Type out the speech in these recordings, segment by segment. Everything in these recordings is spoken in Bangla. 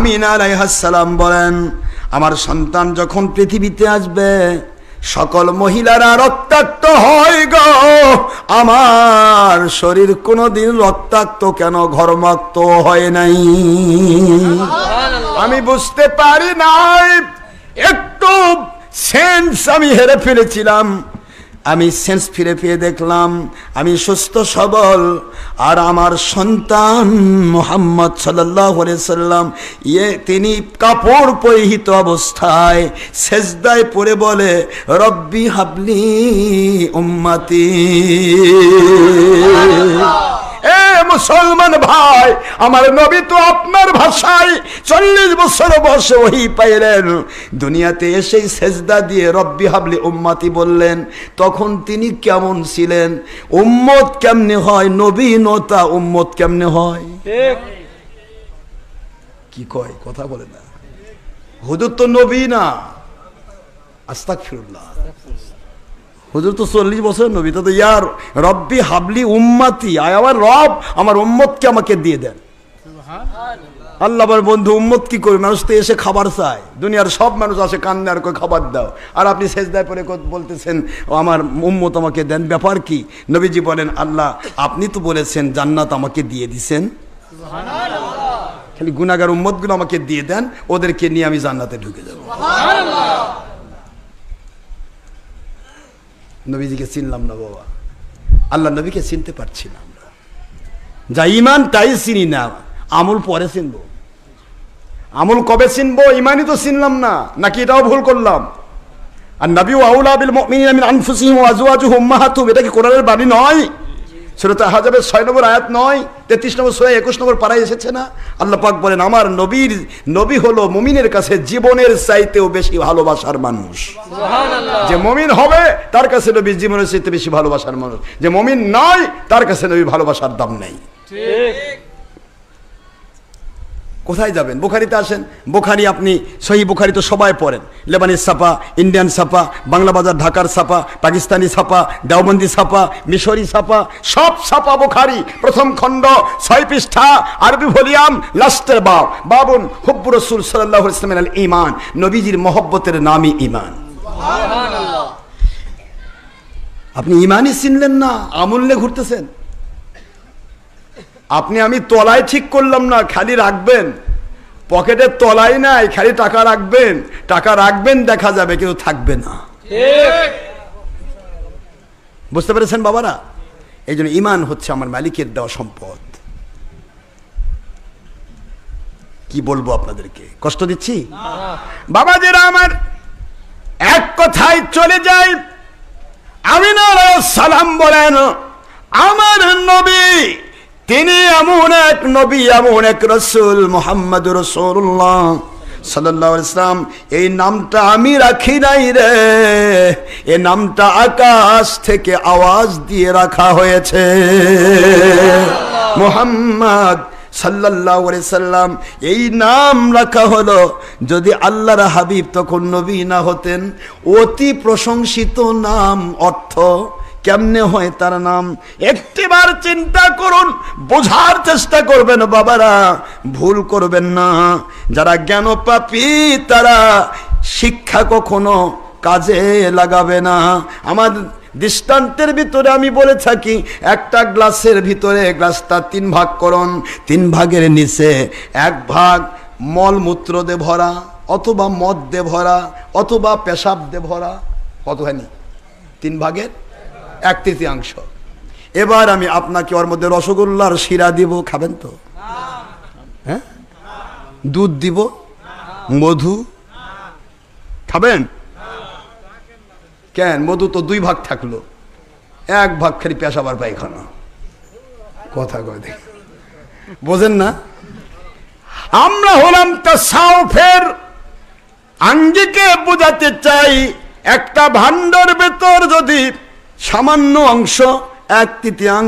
আমিনা আলাইহিস সালাম বলেন, আমার সন্তান যখন পৃথিবীতে আসবে সকল মহিলারা রক্তাক্ত হয় গো, আমার শরীর কোনোদিন রক্তাক্ত কেন ঘর্মাক্ত হয় নাই। আমি বুঝতে পারি নাই, একটু সেন্স আমি হেরে ফেলেছিলাম। আমি সেন্স ফিরে পেয়ে দেখলাম আমি সুস্থ সবল, আর আমার সন্তান মুহাম্মদ সাল্লাল্লাহু আলাইহি সাল্লাম তিনি কাপড় পরিহিত অবস্থায় সেজদায় পড়ে বলে, রব্বি হাবলি উম্মতি। মুসলমান ভাই, আমার নবী তো আপনার ভাষায় 40 বছর বয়সে ওহী পাইলেন, দুনিয়াতে এসেই সেজদা দিয়ে রব্বি হাবলি উম্মতি বললেন। তখন তিনি কেমন ছিলেন? উম্মত কেমনে হয়? নবীনতা উম্মত কেমনে হয়? কি কয় কথা বলে না, হুজুর তো নবী না। আস্তাগফিরুল্লাহ, হুজুর তো 40 বছর নবী। তো ইয়ার রব্বি হাবলি উম্মতি, আমার রব আমার উম্মতকে আমাকে দিয়ে দেন। আল্লাহ বলেন, বন্ধু উম্মত কি করবে? মানুষ তো এসে খাবার চায়, দুনিয়ার সব মানুষ আসে কান্না আর কই খাবার দাও, আর আপনি সেজদায় পড়ে বলতেছেন আমার উম্মত আমাকে দেন। ব্যাপার কি? নবীজি বলেন, আল্লাহ আপনি তো বলেছেন জান্নাত আমাকে দিয়ে দিছেন, খালি গুনাহগার উম্মতগুলো আমাকে দিয়ে দেন, ওদেরকে নিয়ে আমি জান্নাতে ঢুকে যাব। নবীজিকে চিনলাম না বাবা, আল্লাহ নবীকে চিনতে পারছি না আমরা। যা ইমান তাই চিনি না, আমল পরে চিনবো। আমল কবে চিনবো? ইমানই তো চিনলাম না, নাকি এটাও ভুল করলাম? আর নবী আউলা বিল মুমিনিনা মিন আনফুসিহিম ওয়া আজওয়াজুহুম উম্মাহাতুহুম, এটা কি কোরআনের বাণী নয়? সূরা আহজাবের 6 নম্বর আয়াত নয়, 33 নম্বর সূরা 21 নম্বর পারায় এসেছে না? আল্লাহ পাক বলেন, আমার নবী হলো মুমিনের কাছে জীবনের চাইতেও বেশি ভালোবাসার মানুষ। সুবহানাল্লাহ। যে মুমিন হবে তার কাছে নবী জীবনের চাইতে বেশি ভালোবাসার মানুষ, যে মুমিন নয় তার কাছে নবী ভালোবাসার দাম নেই। ঠিক। কোথায় যাবেন? বুখারিতে আসেন, বুখারি আপনি সহিহ বুখারি তো সবাই পড়েন, লেবানিজ ছাপা, ইন্ডিয়ান ছাপা, বাংলা বাজার ঢাকার ছাপা, পাকিস্তানি ছাপা, দেওবন্দি ছাপা, মিশরি ছাপা, সব ছাপা বুখারি, প্রথম খণ্ড 6 পৃষ্ঠা, আরবি ভলিউম, লাস্টের বাব, বাবুন হুব্বু রাসূল সাল্লাল্লাহু আলাইহি ওয়াসাল্লাম আল ঈমান, নবীজির মহব্বতের নামই ঈমান। সুবহানাল্লাহ। আপনি ঈমানই চিনলেন না, আমল নিয়ে ঘুরতেছেন। আপনি আমি তলায় ঠিক করলাম না, খালি রাখবেন, পকেটের তলায় নাই, খালি টাকা রাখবেন, টাকা রাখবেন দেখা যাবে কিন্তু থাকবে না। ঠিক। বুঝতে পেরেছেন বাবারা? এই জন্য ঈমান হচ্ছে আমার মালিকের দেওয়া সম্পদ। কি বলবো আপনাদেরকে, কষ্ট দিচ্ছি? বাবাজিরা আমার, এক কথায় চলে যায়। আমিনা আলাইহিস সালাম বলেন, আমার নবী তিনি এমন এক নবী, এমন এক রাসূল, মুহাম্মদুর রাসূলুল্লাহ সাল্লাল্লাহু আলাইহি ওয়াসাল্লাম, এই নামটা আমি রাখি নাই রে, এই নামটা আকাশ থেকে আওয়াজ দিয়ে রাখা হয়েছে। মুহাম্মদ সাল্লাল্লাহু আলাইহি সাল্লাম, এই নাম রাখা হলো। যদি আল্লাহর হাবিব তখন নবী না হতেন, অতি প্রশংসিত নাম, অর্থ কেমনে হয় তার নাম? একটিবার চিন্তা করুন, বোঝার চেষ্টা করবেন বাবারা, ভুল করবেন না। যারা জ্ঞান পাপী তারা শিক্ষা কখনো কাজে লাগাবে না। আমার দৃষ্টান্তের ভিতরে আমি বলে থাকি, একটা গ্লাসের ভিতরে গ্লাসটা 3 ভাগ করুন, 3 ভাগের নিচে 1 ভাগ মলমূত্র দিয়ে ভরা, অথবা মদ দিয়ে ভরা, অথবা পেশাব দিয়ে ভরা, কত হয়নি? 3 ভাগের 1/3। এবার আমি আপনাকে ওর মধ্যে রসগোল্লার শিরা দিব, খাবেন তো? হ্যাঁ, দুধ দিব, মধু খাবেন? কেন? মধু তো 2 ভাগ থাকলো, 1 ভাগ খালি পেশাব আর পায়খানা। কথা কয় দেখ, বোঝেন না? আমরা হলাম তাসাউফের আঙ্গিকে বোঝাতে চাই। একটা ভান্ডার ভেতর যদি সামান্য অংশ, 1/3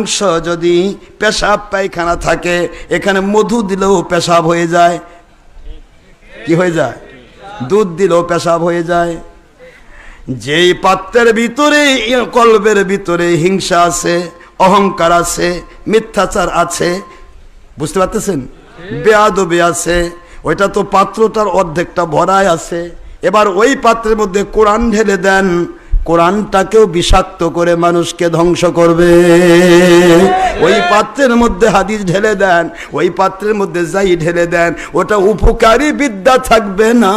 যদি পেশাব পায়খানা থাকে, এখানে মধু দিলেও পেশাব হয়ে যায়। কি হয়ে যায়? দুধ দিলেও পেশাব হয়ে যায়। যেই পাত্রের ভিতরে, কলবের ভিতরে হিংসা আছে, অহংকার আছে, মিথ্যাচার আছে, বুঝতে পারতেছেন, বেয়াদবি আছে, ওইটা তো পাত্রটার অর্ধেকটা ভরায় আছে, এবার ওই পাত্রের মধ্যে কোরআন ঢেলে দেন, কোরআনটাকেও বিষাক্ত করে মানুষকে ধ্বংস করবে। ওই পাত্রের মধ্যে হাদিস ঢেলে দেন, ওই পাত্রের মধ্যে যাই ঢেলে দেন, ওটা উপকারী বিদ্যা থাকবে না,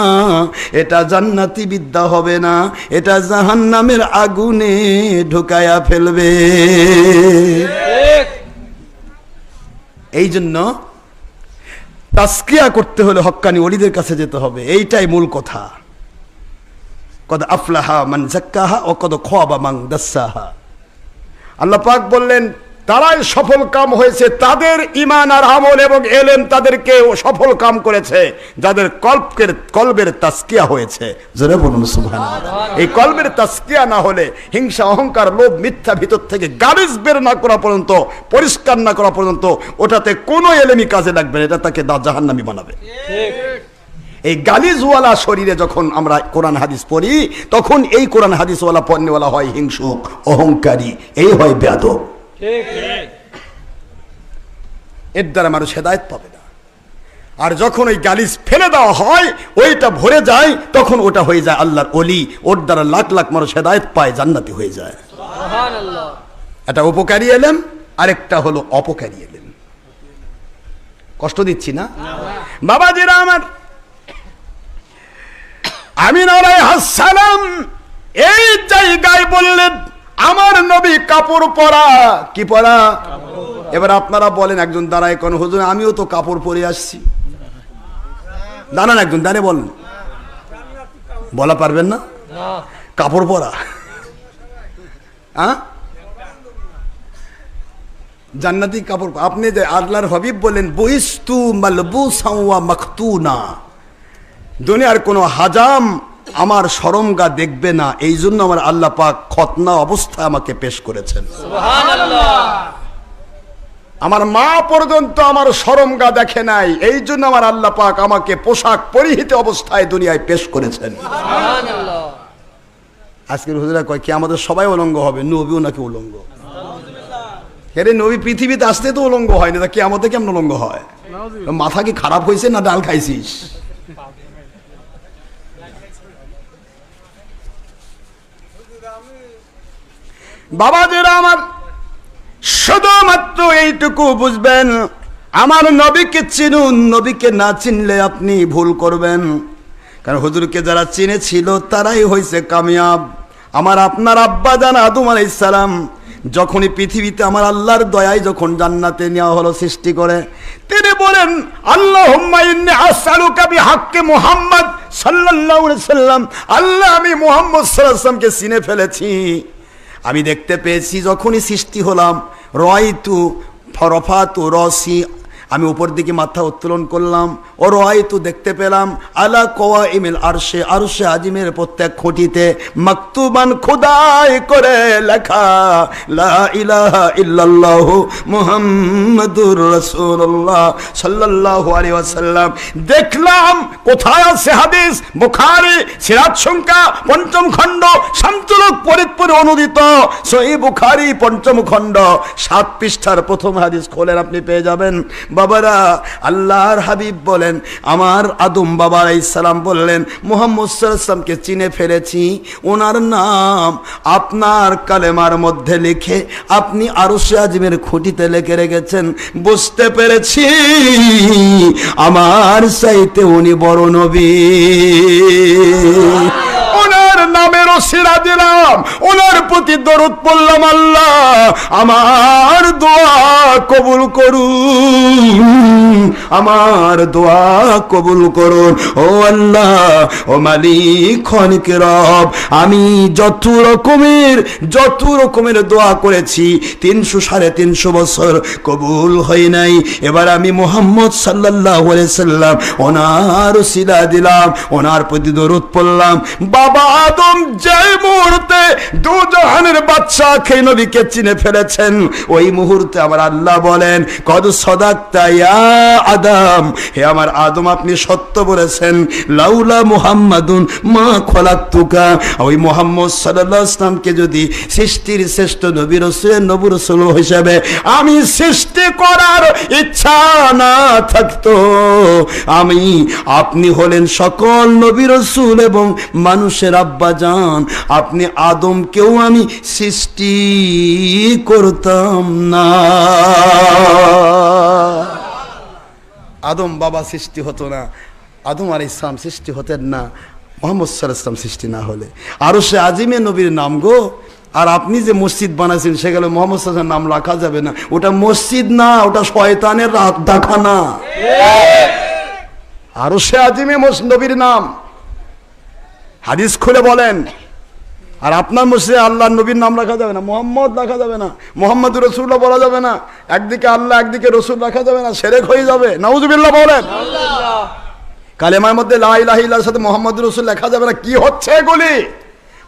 এটা জান্নাতি বিদ্যা হবে না, এটা জাহান্নামের আগুনে ঢুকায়া ফেলবে। এই জন্য তাসকিয়া করতে হলে হক্কানি ওলিদের কাছে যেতে হবে, এইটাই মূল কথা। কদ আফলাহা মান যাক্কাহা ও কদ খাবা মান দাসসাহা। আল্লাহ পাক বললেন তারাই সফল কাম হয়েছে, তাদের ঈমান আর আমল এবং ইলম তাদেরকে সফল কাম করেছে যাদের কলবের তাসকিয়া হয়েছে। জোরে বলুন সুবহানাল্লাহ। এই কলবের তাসকিয়া না হলে হিংসা, অহংকার, লোভ, মিথ্যা ভিতর থেকে গালিজ বের না করা পর্যন্ত, পরিষ্কার না করা পর্যন্ত ওটাতে কোনো ইলমই কাজে লাগবে না, এটা তাকে জাহান্নামী বানাবে। ঠিক। এই গালিজওয়ালা শরীরে যখন আমরা কোরআন হাদিস পড়ি, তখন এই কোরআন হাদিসওয়ালা পণ্যওয়ালা হয় হিংসুক, অহংকারী, এই হয় বেয়াদব। এর দ্বারা মানুষ হেদায়েত পাবে না। আর যখন ওই গালিজ ফেলে দেওয়া হয়, ওইটা ভরে যায়, তখন ওটা হয়ে যায় আল্লাহর ওলি, ওর দ্বারা লাখ লাখ মানুষ হেদায়েত পায়, জান্নাতি হয়ে যায়। সুবহানাল্লাহ। এটা উপকারী ইলম, আরেকটা হলো অপকারী ইলম। কষ্ট দিচ্ছি না বাবাজিরা আমার? আমিন আলাইহিস সালাম এই জায়গায় বললেন আমার নবী কাপড় পরা। কি পরা? এবার আপনারা বলেন, একজন দাঁড়ায় কোন হুজুর আমিও তো কাপড় পরে আসছি। দাঁড়ান, একজন দাঁড়িয়ে বলেন, বলা পারবেন না? কাপড় পরা, জান্নাতি কাপড়। আপনি যে আল্লাহর হাবিব বলেন বুইস্তু মালবুসাও ওয়া মাখতুনা, দুনিয়ার কোনো হাজাম আমার শরমগা দেখবে না, এই জন্য আমার আল্লাহ পাক খতনা অবস্থায় আমাকে পেশ করেছেন। সুবহানাল্লাহ। আমার মা পর্যন্ত আমার শরমগা দেখে নাই, এই জন্য আমার আল্লাহ পাক আমাকে পোশাক পরিহিত অবস্থায় দুনিয়ায় পেশ করেছেন। সুবহানাল্লাহ। আজকের হুজুরা কয় কি আমাদের সবাই উলঙ্গ হবে, নবীও নাকি উলঙ্গ। আরে নবী পৃথিবীতে আসতে তো উলঙ্গ হয় না, কিয়ামতে কেমন উলঙ্গ হয়? মাথা কি খারাপ হয়েছে না ডাল খাইছিস? বাবাজিরা আমার, শুধুমাত্র এইটুকু বুঝবেন, আমার নবীকে চিনুন, নবীকে না চিনলে আপনি ভুল করবেন। কারণ হুজুরকে যারা চিনেছিল তারাই হয়েছে কামিয়াব। আমার আপনার আব্বা জান আদম আলাইহিস সালাম যখনই পৃথিবীতে আমার আল্লাহর দয়ায় যখন জান্নাতে নেওয়া হলো সৃষ্টি করে, তিনি বলেন আল্লাহুম্মা ইন্নী আসআলুকা বিহাক্কি মুহাম্মদ সাল্লাল্লাহু আলাইহি ওয়াসাল্লাম, আল্লাহ আমি মুহাম্মদ সাল্লাল্লাহু আলাইহি ওয়াসাল্লামকে চিনে ফেলেছি। আমি দেখতে পেয়েছি যখনই সৃষ্টি হলাম, রাআইতু ফারাফাতু রাসি, আমি উপর দিকে মাথা উত্তোলন করলাম, ও রাআইতু দেখতে পেলাম আলা কওয়াইমিল আরশে, আরশে আজিমের প্রত্যেক খুঁটিতে মাকতুবান খোদাই করে লেখা লা ইলাহা ইল্লাল্লাহু মুহাম্মাদুর রাসূলুল্লাহ সাল্লাল্লাহু আলাইহি ওয়াসাল্লাম। দেখলাম কোথায় আছে হাদিস, বুখারী সিরাত সংখ্যা ৫ম খণ্ড, শামসুল ফরিদপুর অনুদিত সহিহ বুখারী ৫ম খণ্ড ৭ পৃষ্ঠার প্রথম হাদিস খোলেন, আপনি পেয়ে যাবেন। বাবারা, আল্লাহর হাবিব বলেন আমার আদম বাবা আলাইহিস সালাম বললেন মুহাম্মদ সাল্লাল্লাহু আলাইহি ওয়াসাল্লামকে চিনে ফেলেছি, ওনার নাম আপনার কালেমার মধ্যে লিখে আপনি আরশে আজিমের খুঁটিতে লিখে রেখেছেন। বুঝতে পেরেছি আমার চাইতে উনি বড় নবী। ওনার নামের ওসিলা দিলাম, ওনার প্রতি দরুদ পড়লাম, আল্লাহ আমার দোয়া কবুল করুন, আমার দোয়া কবুল করুন। ও আল্লাহ, ও মালিক খনিক রব, আমি যত রকমের দোয়া করেছি 300-350 বছর কবুল হয় নাই। এবার আমি মুহাম্মদ সাল্লাল্লাহু আলাইহি সাল্লাম ওনার ওসিলা দিলাম, ওনার প্রতি দরুদ পড়লাম। বাবা আদম যে মুহূর্তে দু জাহানের বাদশাকে নবীকে চিনে ফেলেছেন, ওই মুহূর্তে আমার আল্লাহ বলেন কদ সাদাকতা ইয়া আদম, হে আমার আদম আপনি সত্য বলেছেন, লাউলা মুহাম্মাদুন মা খলাকতুকা, ওই মুহাম্মদ সাল্লাল্লাহু আলাইহি ওয়াসাল্লামকে যদি সৃষ্টির শ্রেষ্ঠ নবী রাসূল হিসেবে আমি সৃষ্টি করার ইচ্ছা না থাকতো, আমি আপনি হলেন সকল নবী রাসূল এবং মানুষের আব্বা জান, আপনি আদমকেও আমি সৃষ্টি করতাম না। আদম বাবা সৃষ্টি হতো না, আদম আলাইহিস সালাম সৃষ্টি হতেন না মুহাম্মদ সাল্লাল্লাহু আলাইহি ওয়াসাল্লাম সৃষ্টি না হলে। আরো সে আজিমে নবীর নাম গো। আর আপনি যে মসজিদ বানাইছেন সেখানে মুহাম্মদ সাল্লাল্লাহু আলাইহি ওয়াসাল্লাম নাম রাখা যাবে না, ওটা মসজিদ না, ওটা শয়তানের রাতখানা। আরো সে আজিমে নবীর নাম, হাদিস খুলে বলেন। আর আপনার মসজিদে আল্লাহ নবীর নাম রাখা যাবে না, মোহাম্মদ রাখা যাবে না, মোহাম্মদুর রাসূলুল্লাহ বলা যাবে না, একদিকে আল্লাহ একদিকে রসুল রাখা যাবে না, শিরক হয়ে যাবে। নাউযুবিল্লাহ বলেন। কালেমার মধ্যে লা ইলাহা ইল্লাল্লাহর সাথে মোহাম্মদুর রাসূল লেখা যাবে না। কি হচ্ছে এগুলি?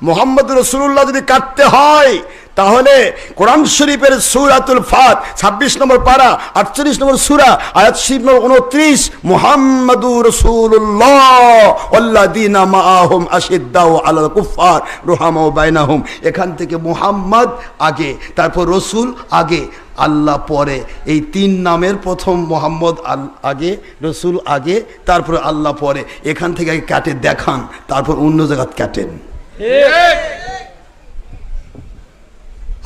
মোহাম্মদুর রাসূলুল্লাহ যদি কাটতে হয় তাহলে কোরআন শরীফের সূরাতুল ফাত 26 নম্বর পারা 48 নম্বর সূরা আয়াত 29, মুহাম্মাদুর রাসূলুল্লাহ ওয়াল্লাযীনা মাআহুম আশিদ্দাউ আলাল কুফফার রুহামাউ বাইনাহুম, এখান থেকে মুহাম্মদ আগে, তারপর রসুল আগে, আল্লাহ পরে। এই তিন নামের প্রথম মোহাম্মদ আগে, রসুল আগে, তারপর আল্লাহ পরে। এখান থেকে আগে কাটে দেখান, তারপর অন্য জায়গায় কাটেন।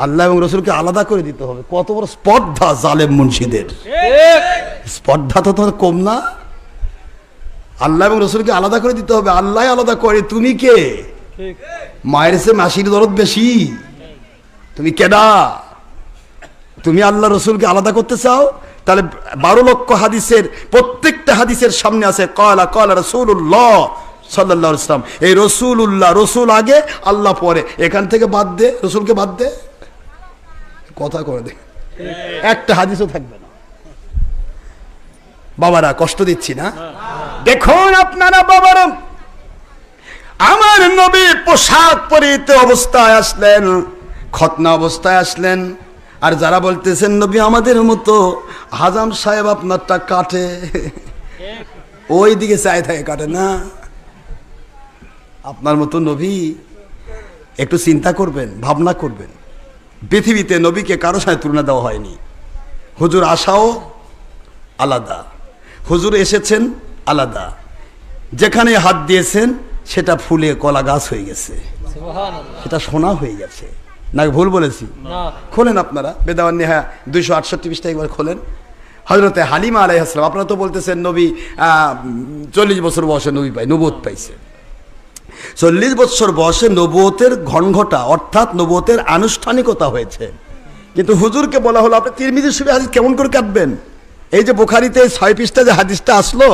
আল্লাহ এবং রসুলকে আলাদা করে দিতে হবে। কত বড় স্পর্ধা জালেম মুন্সিদের! স্পর্ধা তো তোমার কম না। আল্লাহ এবং রসুলকে আলাদা করে দিতে হবে। আল্লাহ আলাদা করে, তুমি কে? মায়ের সে মাসির দরদ বেশি, তুমি কেডা? তুমি আল্লাহ রসুলকে আলাদা করতে চাও? তাহলে 12 লক্ষ হাদিসের প্রত্যেকটা হাদিসের সামনে আছে ক্বালা ক্বালা রাসূলুল্লাহ সাল্লাল্লাহু আলাইহি ওয়াসাল্লাম। এই রাসূলুল্লাহ, রসুল আগে আল্লাহ পরে, এখান থেকে বাদ দে, রসুলকে বাদ দে, কথা করে দে, একটা হাদিসও থাকবে না। বাবারা কষ্ট দিচ্ছি না? দেখুন আপনারা বাবারা, আমার নবী পোশাক পরিহিত অবস্থায় আসলেন, খতনা অবস্থায় আসলেন। আর যারা বলতেছেন নবী আমাদের মতো, হাজাম সাহেব আপনারটা কাটে, ওই দিকে চাই থাকে, কাটে না। আপনার মতো নবী, একটু চিন্তা করবেন, ভাবনা করবেন। পৃথিবীতে নবীকে কারো সাথে তুলনা দেওয়া হয়নি। হুজুর আসাও আলাদা, হুজুর এসেছেন আলাদা, যেখানে হাত দিয়েছেন সেটা ফুলে কলা গাছ হয়ে গেছে, সেটা সোনা হয়ে গেছে। না ভুল বলেছি? খোলেন আপনারা বেদাওয়ান নেহা 268 পৃষ্ঠা একবার খোলেন। হযরতে হালিমা আলাইহিস সালাম, আপনারা তো বলতেছেন নবী 40 বছর বয়সে নবী নবুয়ত পাইছে। 40 বছর বয়সে নবুয়তের ঘনঘটা অর্থাৎ নবুয়তের আনুষ্ঠানিকতা হয়েছে। কিন্তু হুজুরকে বলা হলো আপনি তিরমিজি শরীফের হাদিস কেমন করে কাটবেন? এই যে বুখারীতে 6 পৃষ্ঠা যে হাদিসটা আসলো,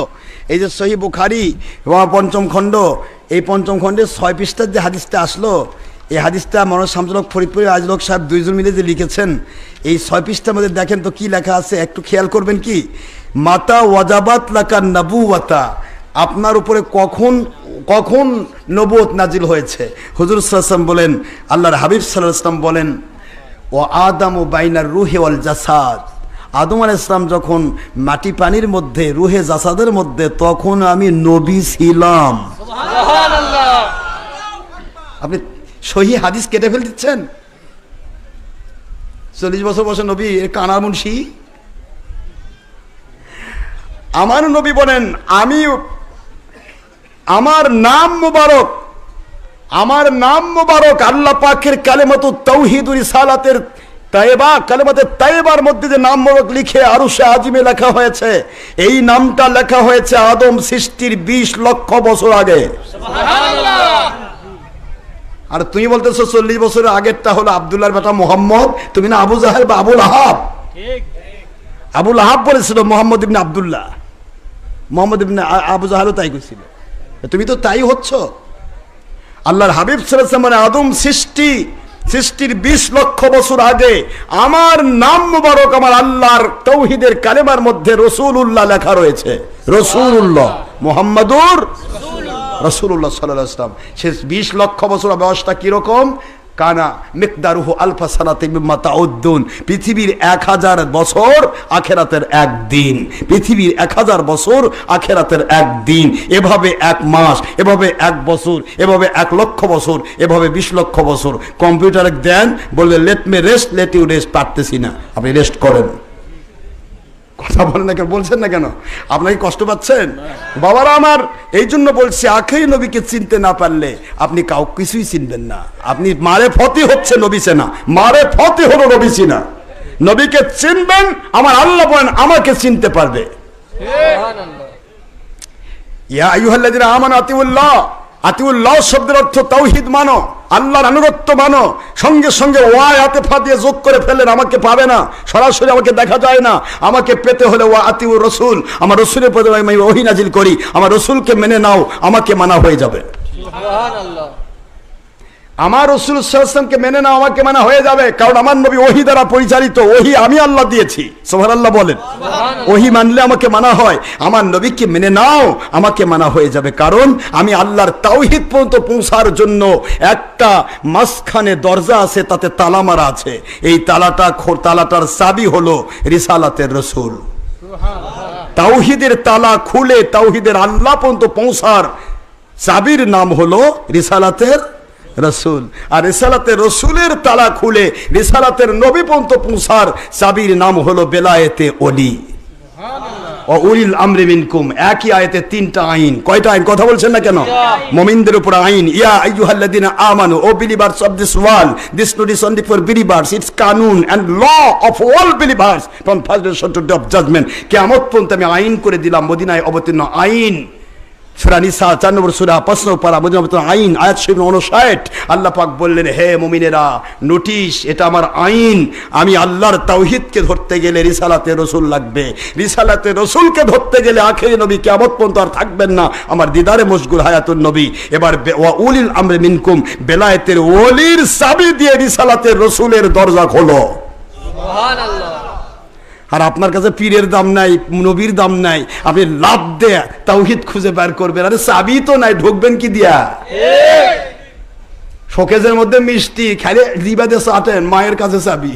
এই যে সহিহ বুখারী 5ম খণ্ড, এই 5ম খণ্ডে 6 পৃষ্ঠার যে হাদিসটা আসলো, এই হাদিসটা মনোজ শামসুল হক ফরিদপুরি আজলক সাহেব দুইজন মিলে যে লিখেছেন, এই 6 পৃষ্ঠার মধ্যে দেখেন তো কি লেখা আছে, একটু খেয়াল করবেন। কি মাতা ওয়াজাবাত লাকা নবুওয়াতা, আপনার উপরে কখন কখন নবুয়ত নাজিল হয়েছে? হুজুর সাল্লাল্লাহু আলাইহি ওয়াসাল্লাম বলেন, আল্লাহর হাবিব সাল্লাল্লাহু আলাইহি ওয়াসাল্লাম বলেন, ও আদামু বাইনার রুহি ওয়াল জাসাদ, আদম আলাইহিস সালাম যখন মাটি পানির মধ্যে, রুহে জাসাদের মধ্যে, তখন আমি নবী ছিলাম। সুবহানাল্লাহ! আপনি সহি হাদিস কেটে ফেল দিচ্ছেন। 40 বছর বয়সে নবী, কানার মুন্সি। আমার নবী বলেন, আমি, আমার নাম মুবারক, আমার নাম মুবারক আল্লাহ পাকের কালেমাতুত তাওহীদ রিসালাতের তাইবা, কালেমাতে তাইবার মধ্যে যে নাম মুবারক লিখে আরশে আজিমে লেখা হয়েছে, এই নামটা লেখা হয়েছে আদম সৃষ্টির 20 লক্ষ বছর আগে। সুবহানাল্লাহ! আর তুমি বলতেছো 40 বছরের আগেরটা হলো আব্দুল্লাহর বেটা মুহাম্মদ, তুমি না আবু জাহেল বা আবুল আহাব? ঠিক, আবুল আহাব বলেছিল মুহাম্মদ ইবনে আব্দুল্লাহ, মুহাম্মদ ইবনে আবু জাহেলও তাই কইছিল। তুমি তো তাই হচ্ছ। আল্লাহর হাবিব সাল্লাল্লাহু আলাইহি ওয়াসাল্লাম আদম সৃষ্টির 20 লক্ষ বছর আগে আমার নাম মুবারক, আমার আল্লাহর তাওহীদের কালেমার মধ্যে রাসূলুল্লাহ লেখা রয়েছে। রাসূলুল্লাহ, মুহাম্মাদুর রাসূলুল্লাহ। রাসূলুল্লাহ সাল্লাল্লাহু আলাইহি ওয়াসাল্লাম। সে 20 লক্ষ বছর বয়সটা কিরকম? কানা মিকদারুহু আলফা সানাতি মিম্মা তাউদ্দুন। পৃথিবীর 1000 বছর আখেরাতের একদিন, পৃথিবীর 1000 বছর আখেরাতের একদিন। এভাবে 1 মাস, এভাবে 1 বছর, এভাবে 1 লক্ষ বছর, এভাবে 20 লক্ষ বছর। কম্পিউটারে দেন, বলবে let me rest, let you rest. পারতেছি না, আপনি রেস্ট করেন। কথা বলেন না কেন, বলছেন না কেন? আপনাকে কষ্ট পাচ্ছেন? বাবারা আমার, এই জন্য বলছি, আখেরি নবীকে চিনতে না পারলে আপনি কাউ কিছুই চিনবেন না। আপনি মারে ফতি হচ্ছে নবী চেনা, মারে ফতি হলো নবী চিনা। নবীকে চিনবেন, আমার আল্লাহ বলেন আমাকে চিনতে পারবে। ইয়া আইয়ুহাল্লাযীনা আমানু আতিউল্লাহ, আতিউল্লাহ শব্দের অর্থ তাওহীদ মানো, আল্লাহর আনুগত্য মানো। সঙ্গে সঙ্গে ওয়া আতিফা দিয়ে যোগ করে ফেলেন, আমাকে পাবে না, সরাসরি আমাকে দেখা যায় না। আমাকে পেতে হলে ওয়া আতিউর রাসূল, আমার রাসূলের প্রতি আমি ওহী নাজিল করি, আমার রাসূলকে মেনে নাও, আমাকে মানা হয়ে যাবে। সুবহানাল্লাহ। আমার রাসূল সাল্লাল্লাহু আলাইহি ওয়াসাল্লামকে মেনে নাও, আমাকে মানা হয়ে যাবে, কারণ আমার নবী ওহী দ্বারা পরিচালিত, ওহী আমি আল্লাহ দিয়েছি। সুবহানাল্লাহ বলেন। ওহী মানলে আমাকে মানা হয়, আমার নবীকে মেনে নাও, আমাকে মানা হয়ে যাবে, কারণ আমি আল্লাহর তাওহীদ পর্যন্ত পৌঁছার জন্য একটা মাঝখানে দরজা আছে, তাতে তালা মারা আছে। এই তালাটার চাবি হলো রিসালাতের রাসূল। তাওহীদের তালা খুলে তাওহীদের আল্লাহ পর্যন্ত পৌঁছার চাবির নাম হলো রিসালাতের রাসূল। আর রিসালাতের রাসূলের তালা খুলে রিসালাতের নবী পর্যন্ত পৌঁছার চাবির নাম হলো বেলায়েতে ওলি। ও উলিল আমরি মিনকুম, একই আয়াতে 3টা আইন। কয়টা আইন? কথা বলছেন না কেন? মুমিনদের উপর আইন। ইয়া আইয়ুহাল্লাযীনা আমানু, O believers of this world, this notice only for believers, it's কানুন and law of all believers from first to day of judgement. কিয়ামত পর্যন্ত আমি আইন করে দিলাম, মদিনায় অবতীর্ণ আইন। সূরা নিসা 4 নম্বর সূরা 5 নম্বর পারা, মদিনায় অবতীর্ণ আইন, আয়াত 59। আল্লাহ পাক বললেন, হে মুমিনেরা, নোটিশ, এটা আমার আইন। আমি আল্লাহর তাওহীদকে ধরতে গেলে রিসালাতে রাসূল লাগবে, রিসালাতে রাসূলকে ধরতে গেলে আখেরি নবী কিয়ামত পর্যন্ত আর থাকবেন না, আমার দিদারে মশগুল হায়াতুন নবী। এবার ওয়া উলিল আমরি মিনকুম, বেলায়েতের ওলির চাবি দিয়ে রিসালাতের রাসূলের দরজা খোলো। সুবহানাল্লাহ। আর আপনার কাছে পীরের দাম নাই, নবীর দাম নাই, আপনি লাভ দেয়া তাওহীদ খুঁজে বের করবেন। আরে চাবি তো নাই, ঢুকবেন কি দিয়া? শোকেজের মধ্যে মিষ্টি খালি জিবাদে চাটেন, মায়ের কাছে চাবি।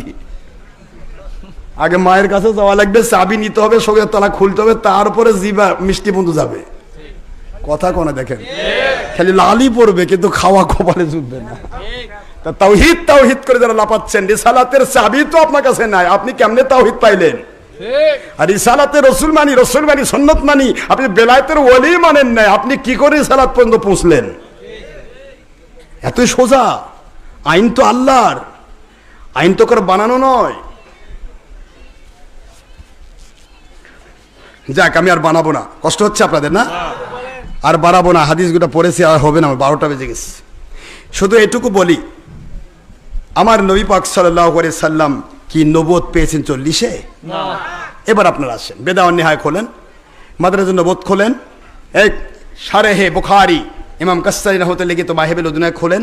আগে মায়ের কাছে যাওয়া লাগবে, চাবি নিতে হবে, শোকের তালা খুলতে হবে, তারপরে জিবা মিষ্টি বন্ধু যাবে। কথা কোনে দেখেন, খালি লালি পড়বে কিন্তু খাওয়া কপালে জুটবে না। তাওহীদ তাওহীদ করে যারা লাপাচ্ছেন, রিসালাতের চাবি তো আপনার কাছে নাই, আপনি কেমনে তাওহীদ পাইলেন? আর রিসালাতের রাসূল মানি, রাসূল মানি, সুন্নাত মানি, আপনি বেলায়েতের ওলি মানেন না, আপনি কি করে রিসালাত পর্যন্ত পৌঁছলেন? এতই সোজা। আইন তো আল্লাহর, আইন তো করে বানানো নয়। যাক, আমি আর বানাবো না, কষ্ট হচ্ছে আপনাদের না? আর বাড়াবো না, হাদিসগুলো পড়েছি, আর হবে না, 12টা বেজে গেছে। শুধু এটুকু বলি, আমার নবী পাক সাল্লাল্লাহু আলাইহি সাল্লাম কি নবুয়ত পেয়েছেন 40-এ? না। এবার আপনারা আসেন, বেদাওয়ান নিহায় খোলেন, মাদ্রাজুন নবুয়ত খোলেন, এক শারহে বুখারী ইমাম কাসসারি রাহমাতুল্লাহি লিখিত মাহিবুল উদুনায় খোলেন,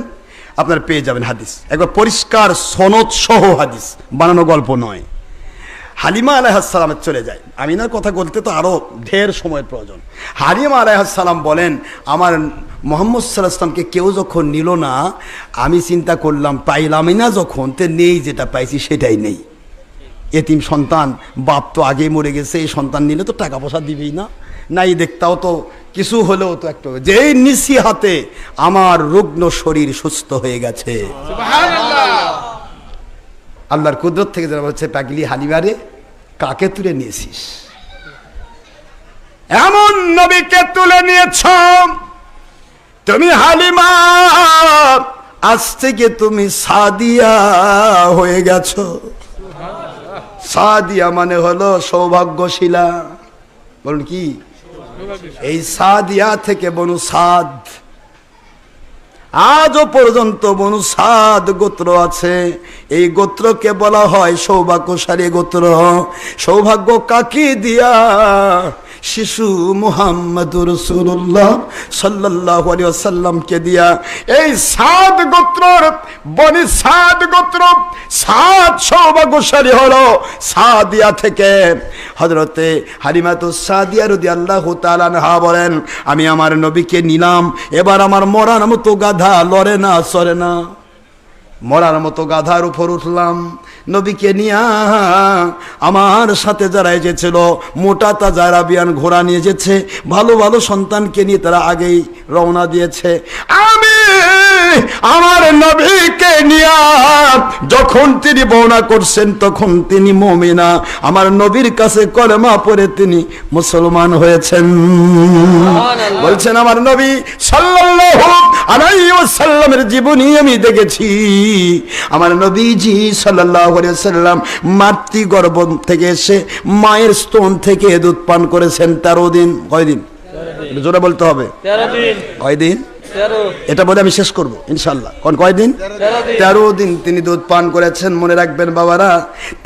আপনারা পেয়ে যাবেন হাদিস, একবার পরিষ্কার সনদ সহ হাদিস, বানানো গল্প নয়। হালিমা আলাইহিস সালামের চলে যায়, আমিনার কথা বলতে তো আরো ঢের সময়ের প্রয়োজন। হালিমা আলাইহিস সালাম বলেন, আমার মুহাম্মদ সাল্লাল্লাহু আলাইহি ওয়াসাল্লামকে কেউ যখন নিল না, আমি চিন্তা করলাম পাইলামই না, যখন তে নেই, যেটা পাইছি সেটাই নেই। এতিম সন্তান, বাপ তো আগেই মরে গেছে, এই সন্তান নিলে তো টাকা পয়সা দিবেই না, নাই দেখতাও তো কিছু হলেও তো একটা, যেই নিশি হাতে আমার রুগ্ন শরীর সুস্থ হয়ে গেছে। সুবহানাল্লাহ। আল্লাহর কুদরত থেকে যারা বলছে, পাগলি হালিমারে কাকে তুলে নিয়েছিস? এমন নবীকে তুলে নিয়েছ তুমি হালিমা, আজ থেকে তুমি সাদিয়া হয়ে গেছো। সাদিয়া মানে হলো সৌভাগ্যশীলা। বলুন কি? এই সাদিয়া থেকে বনু সাদ, আজও পর্যন্ত বনু সাদ গোত্র আছে, এই গোত্রকে বলা হয় সৌভাগ্যশালী গোত্র। সৌভাগ্য কাকে দিয়া? শিশু মুহাম্মদুর রাসূলুল্লাহ সাল্লাল্লাহু আলাইহি ওয়াসাল্লামকে দিয়া এই সাদ গোত্রর বনি সাদ গোত্র সাদ সৌভাগ্যশালী হলো সাদিয়া থেকে হযরতে হালিমাতুস সাদিয়া রাদিয়াল্লাহু তাআলা আনহা বলেন, আমি আমার নবীকে নিলাম, এবার আমার মরার মতো গাধা লড়ে না চড়ে না, মরার মতো গাধার উপর উঠলাম, নবীকে নিয়া আমার সাথে যারা এসেছিল মোটা তাজা আরাবিয়ান ঘোড়া নিয়ে এসেছে, ভালো ভালো সন্তানকে নিয়ে তারা আগেই রওনা দিয়েছে। আমি আমার নবীকে নিয়া যখন তিনি বর্ণনা করছেন তখন তিনি মুমিনা, আমার নবীর কাছে কলেমা পড়ে তিনি মুসলমান হয়েছেন। বলছেন আমার নবী সাল্লাল্লাহু আলাইহি ওয়াসাল্লামের জীবনী আমি দেখেছি, আমার নবীজি সাল্লাল্লাহু আলাইহি ওয়াসাল্লাম মাতৃগর্ভ থেকে এসে মায়ের স্তন থেকে দুধ পান করেছেন 13 দিন। কয় দিন? জোরে বলতে হবে। 13 দিন। কয় দিন? 13। এটা বলে আমি শেষ করব ইনশাআল্লাহ। কোন কয় দিন? 13 দিন তিনি দুধ পান করেছেন। মনে রাখবেন বাবারা,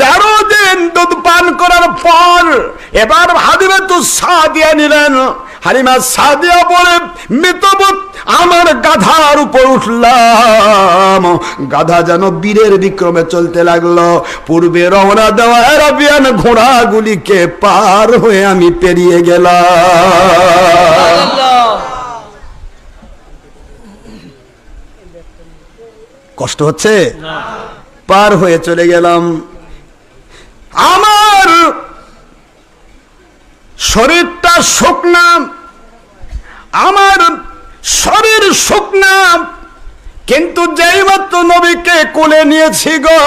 13 দিন দুধ পান করার পর এবার হালিমাতুস সাদিয়া নিলেন। হালিমা সাদিয়া বলে, মৃতবত আমার গাধার উপর উঠলাম, গাধা যেন বীরের বিক্রমে চলতে লাগলো। পূর্বে রওনা দেওয়া আরাবিয়ান ঘোড়াগুলিকে পার হয়ে আমি পেরিয়ে গেলাম। কষ্ট হচ্ছে? পার হয়ে চলে গেলাম। আমার শরীরটা শুকনা, আমার শরীর শুকনা, কিন্তু যেই মাত্র নবীকে কোলে নিয়েছি গো,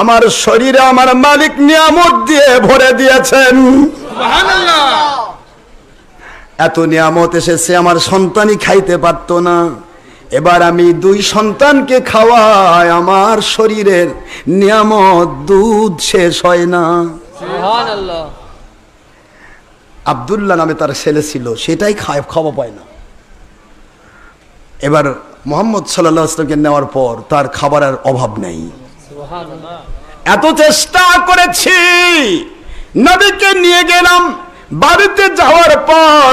আমার শরীরে আমার মালিক নিয়ামত দিয়ে ভরে দিয়েছেন। সুবহানাল্লাহ। এত নিয়ামত এসেছে, আমার সন্তানই খাইতে পারতো না, এবার আমি 2 সন্তানকে খাওয়াই, আমার শরীরের নিয়ামত দুধ শেষ হয় না। সুবহানাল্লাহ। আব্দুল্লাহ নামে তার ছেলে ছিল, সেটাই খাওয়া পায় না। এবার মুহাম্মদ সাল্লাল্লাহু আলাইহি ওয়াসাল্লামকে নেওয়ার পর তার খাবারের অভাব নেই। সুবহানাল্লাহ। এত চেষ্টা করেছি, নবীকে নিয়ে গেলাম। বাড়িতে যাওয়ার পর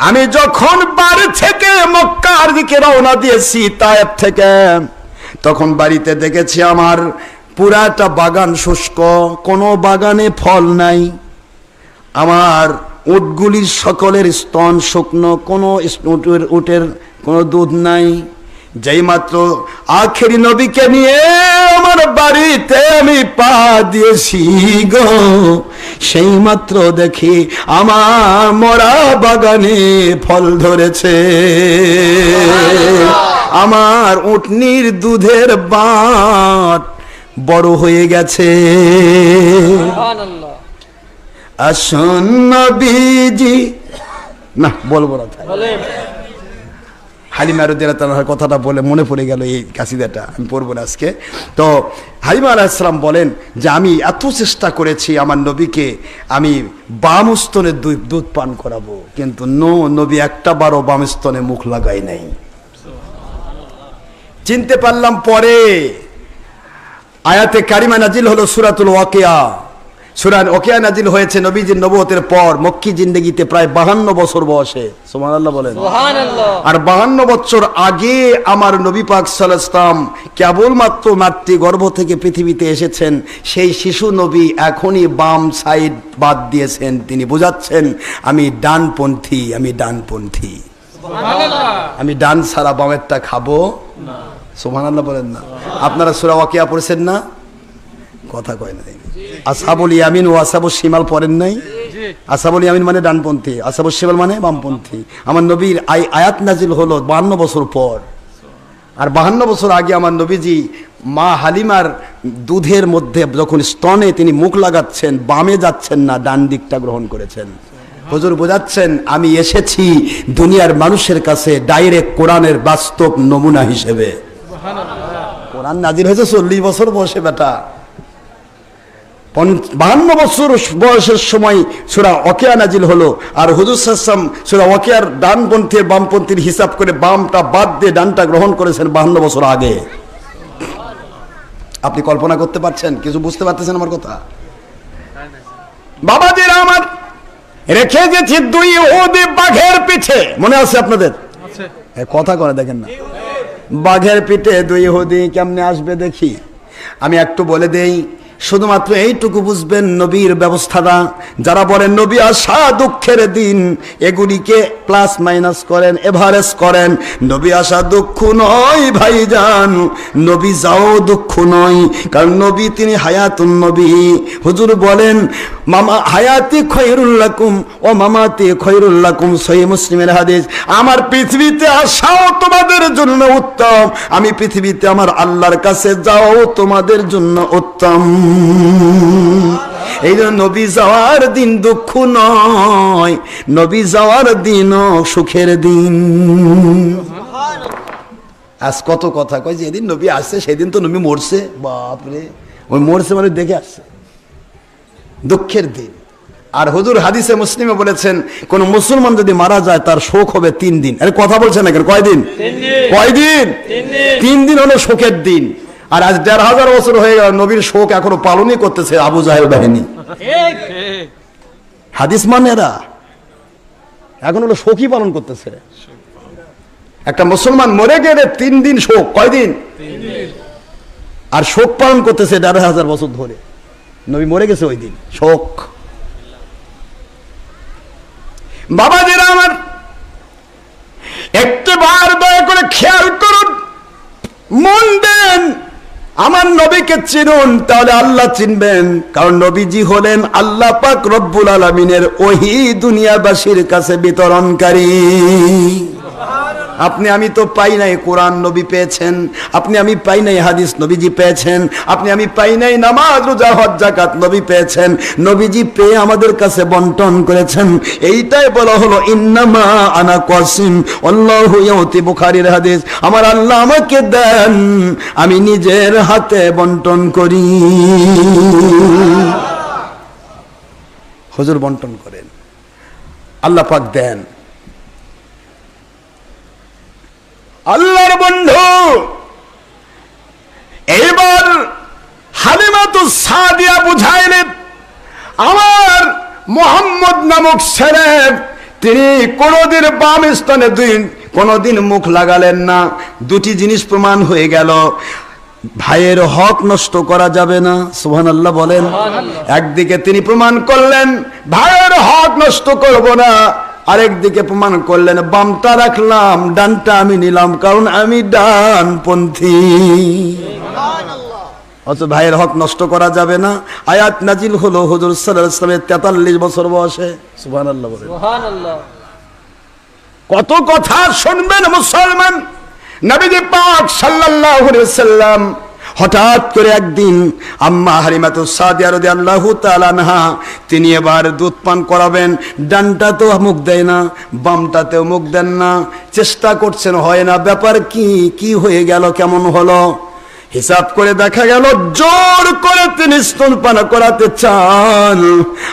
আমি যখন বাড়ি থেকে মক্কার দিকে রওনা দিয়েছি তায়েফ থেকে, তখন বাড়িতে দেখেছি আমার পুরাটা বাগান শুষ্ক, কোনো বাগানে ফল নাই। আমার উটগুলির সকলের স্তন শুকনো, কোনো উটের কোনো দুধ নাই। যেই মাত্র আখেরি নবীকে নিয়ে আমার বাড়িতে আমি পা দিয়েছি গো, সেই মাত্র দেখি আমার মরা বাগানে ফল ধরেছে। আমার উটনির দুধের বাট বড় হয়ে গেছে। আসুন নবীজি, না বলবো না, হালিমা রাদিয়াল্লাহু তাআলার কথাটা বলে মনে পড়ে গেল এই কাসিদাটা, আমি পড়বো না আজকে। তো হালিমা আলাইহিস সালাম বলেন যে আমি এত চেষ্টা করেছি আমার নবীকে আমি বাম স্তনে দুধ পান করাবো, কিন্তু নবী একটা বারও বাম স্তনে মুখ লাগাই নাই। চিনতে পারলাম পরে আয়াতে কারিমা নাজিল হলো সূরাতুল ওয়াকিয়া। সূরা ওয়াকিয়া নাজিল হয়েছে নবীজির নবুয়তের পর, মক্কি জিন্দেগিতে প্রায় 52 বছর বয়সে। সুবহানাল্লাহ বলেন। সুবহানাল্লাহ। আর 52 বছর আগে আমার নবী পাক সাল্লাল্লাহু আলাইহি ওয়াসাল্লাম কেবলমাত্র মাতৃগর্ভ থেকে পৃথিবীতে এসেছেন। সেই শিশু নবী এখনই বাম সাইড বাদ দিয়েছেন, তিনি বোঝাচ্ছেন আমি ডানপন্থী, আমি ডানপন্থী। সুবহানাল্লাহ। আমি ডান ছাড়া বামেরটা খাবো না। সুবহানাল্লাহ বলেন না। আপনারা সূরা ওয়াকিয়া পড়েছেন না? কথা কয় না। আসহাবুল ইয়ামিন ও আসহাবুশ শিমাল পড়েন নাই? আসহাবুল ইয়ামিন মানে ডানপন্থী, আসহাবুশ শিমাল মানে বামপন্থী। আমার নবীর আয়াত নাজিল হলো 52 বছর পর। আর 52 বছর আগে আমার নবীজি মা হালিমার দুধের মধ্যে যখন স্তনে তিনি মুখ লাগাচ্ছেন, বামে যাচ্ছেন না, ডান দিকটা গ্রহণ করেছেন। হুজুর বোঝাচ্ছেন আমি এসেছি দুনিয়ার মানুষের কাছে ডাইরেক্ট কোরআনের বাস্তব নমুনা হিসেবে। কোরআন নাজিল হয়েছে 40 বছর বয়সে বেটা। 52 বছর বয়সের সময় সূরা ওয়াকিয়া নাজিল হলো। আর হুজুর সাল্লাল্লাহু আলাইহি ওয়াসাল্লাম সূরা ওয়াকিয়ার ডানপন্থী বামপন্থীর হিসাব করে বামটা বাদ দিয়ে ডানটা গ্রহণ করেছেন 52 বছর আগে। আপনি কল্পনা করতে পারছেন? কিছু বুঝতে পারতেছেন আমার কথা? বাবাজিরা আমার, রেখে গেছি 2 ইহুদি বাঘের পিঠে, মনে আছে আপনাদের? কথা করে দেখেন না, বাঘের পিঠে 2 ইহুদি কেমনে আসবে দেখি। আমি একটু বলে দেই, শুধুমাত্র এইটুকু বুঝবেন নবীর ব্যবস্থাটা। যারা বলেন নবী আসা দুঃখের দিন, এগুলিকে প্লাস মাইনাস করেন, এভারেজ করেন। নবী আসা দুঃখ নয় ভাইজান, নবী যাও দুঃখ নয়, কারণ নবী তিনি হায়াতুন নবী। হুজুর বলেন মামা হায়াতি খৈরুল লাকুম ও মামাতি খৈরুল লাকুম, সহিহ মুসলিমের হাদিস। আমার পৃথিবীতে আসাও তোমাদের জন্য উত্তম, আমি পৃথিবীতে আমার আল্লাহর কাছে যাও তোমাদের জন্য উত্তম। এই জন্য নবী যাওয়ার দিন দুঃখ নয়, নবী যাওয়ার দিনও সুখের দিন। আজ কত কথা কয়, যেদিন নবী আসছে সেদিন তো নবী মরছে। বাপরে, ওই মরছে মানে দেখে আসছে, দুঃখের দিন। আর হুজুর হাদিসে মুসলিমে বলেছেন, কোন মুসলমান যদি মারা যায় তার শোক হবে 3 দিন। আরে কথা বলছেন না কেন? কয়দিন? 3 দিন হলো শোকের দিন। আর আজ 1500 বছর হয়ে গেল, নবীর শোক এখনো পালনই করতেছে আবু জাহেল বাহিনী। হাদিস মানেরা এখন হলো শোকই পালন করতেছে। একটা মুসলমান মরে গেলে 3 দিন শোক। কয়দিন? 3 দিন। আর শোক পালন করতেছে 1500 বছর ধরে। নবী মরে গেছে ওই দিন, শোক। বাবাজিরা আমার, একটিবার দয়া করে খেয়াল করুন, মন দেন, আমার নবীকে চিনুন, তাহলে আল্লাহ চিনবেন। কারণ নবীজি হলেন আল্লাহ পাক রব্বুল আলামিনের ওহী দুনিয়াবাসীর কাছে বিতরণকারী। আপনি আমি তো পাই নাই কোরআন, নবী পেয়েছেন। আপনি আমি পাই নাই হাদিস, নবীজি পেয়েছেন। আপনি আমি পাই নাই নামাজ রোজা হজ যাকাত, নবী পেয়েছেন। নবীজি পেয়ে আমাদের কাছে বন্টন করেছেন। এইটাই বলা হলো ইন্নামা আনা কাসিম আল্লাহু ইয়াতি, বুখারীর হাদিস। আমার আল্লাহ আমাকে দেন, আমি নিজের হাতে বন্টন করি। হুজুর বন্টন করেন, আল্লাহ পাক দেন। আল্লাহর বন্ধু, এবার হালিমাতুস সাদিয়া বুঝাইলেন, আমার মোহাম্মদ নামক ছেলে, তিনি কোনদিন বাম স্থানে কোনদিন মুখ লাগালেন না। 2টি জিনিস প্রমাণ হয়ে গেল, ভাইয়ের হক নষ্ট করা যাবে না। সুবহানাল্লাহ বলেন। একদিকে তিনি প্রমাণ করলেন ভাইয়ের হক নষ্ট করব না, আরেকদিকে প্রমাণ করলেন বামটা রাখলাম, ডানটা আমি নিলাম, কারণ আমি ডানপন্থী। অথচ ভাইয়ের হক নষ্ট করা যাবে না। আয়াত নাজিল হলো হুজুর সাল্লাল্লাহু আলাইহি ওয়াসাল্লামের 43 বছর বয়সে। সুবহানাল্লাহ বলেন। সুবহানাল্লাহ। কত কথা শুনবেন মুসলমান। নবীজি পাক সাল্লাল্লাহু আলাইহি ওয়াসাল্লাম হঠাৎ করে একদিন আম্মা হালিমাতুস সাদিয়া রাদিয়াল্লাহু তাআলা আনহা, তিনি এবার দুধ পান করাবেন। ডানটাতেও মুখ দেয় না, বামটাতেও মুখ দেন না, চেষ্টা করছেন, হয় না। ব্যাপার কি হয়ে গেল, কেমন হলো? হিসাব করে দেখা গেল জোর করে তিনি স্তনপান করাতে চান।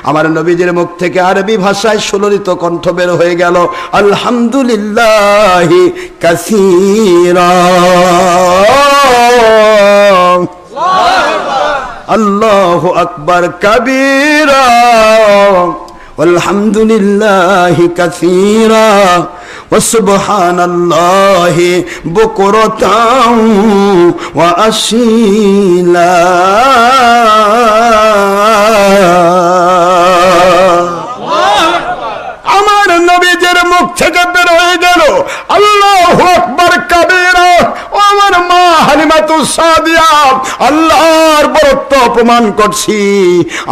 আমার নবীজির মুখ থেকে আরবি ভাষায় সুললিত কণ্ঠ বের হয়ে গেল, আলহামদুলিল্লাহি কাসীরা, আল্লাহু আকবার কাবীরা, আলহামদুলিল্লাহি কাসীরা, ওয়াসুবহানাল্লাহি বুকরাতাও ওয়া আসীলা। আমার নবীজির মুখ থেকে বের হয়ে গেল আল্লাহু আকবার কাবীরা। আমার মা হালিমাতুস সাদিয়া, আল্লাহর বরত্ব প্রমাণ করছি,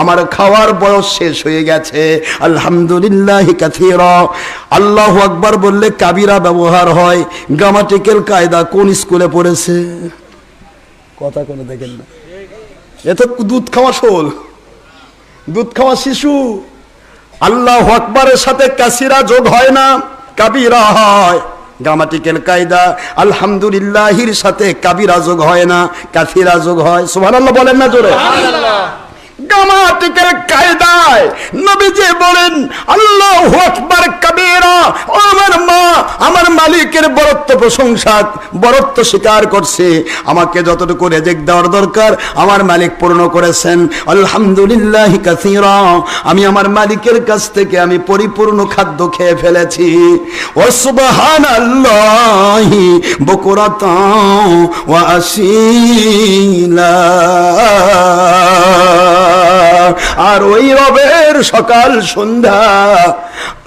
আমার খাওয়ার বয়স শেষ হয়ে গেছে। আলহামদুলিল্লাহি কাসীরা। আল্লাহু আকবার বললে কাবিরা ব্যবহার হয়। গ্রামাটিক্যাল কায়দা কোন স্কুলে পড়েছে? কথা কোনো দেখেন না, এ তো দুধ খাওয়া শোল, দুধ খাওয়া শিশু। আল্লাহু আকবারের সাথে কাসীরা যোগ হয় না, কাবিরা হয়। গ্রামাটিক্যাল কায়দা আলহামদুলিল্লাহির সাথে কাবিরা যোগ হয় না, কাসীরা যোগ হয়। সুবহানাল্লাহ বলেন না জোরে? গ্রামাটিক্যাল কায়দায় নবীজি বলেন আল্লাহু আকবার কাবীরা। আমার মা মালিকের বরত্ব প্রশংসা বরত্ব স্বীকার করছে, আমাকে যতটুকু রিজিক দেওয়ার দরকার আমার মালিক পূর্ণ করেছেন। আলহামদুলিল্লাহ কাসীরা, আমি আমার মালিকের কাছ থেকে আমি পরিপূর্ণ খাদ্য খেয়ে ফেলেছি। ওয়া সুবহানাল্লাহি বুকরাতাও ওয়া আসীলা। আর ওই রবের সকাল সন্ধ্যা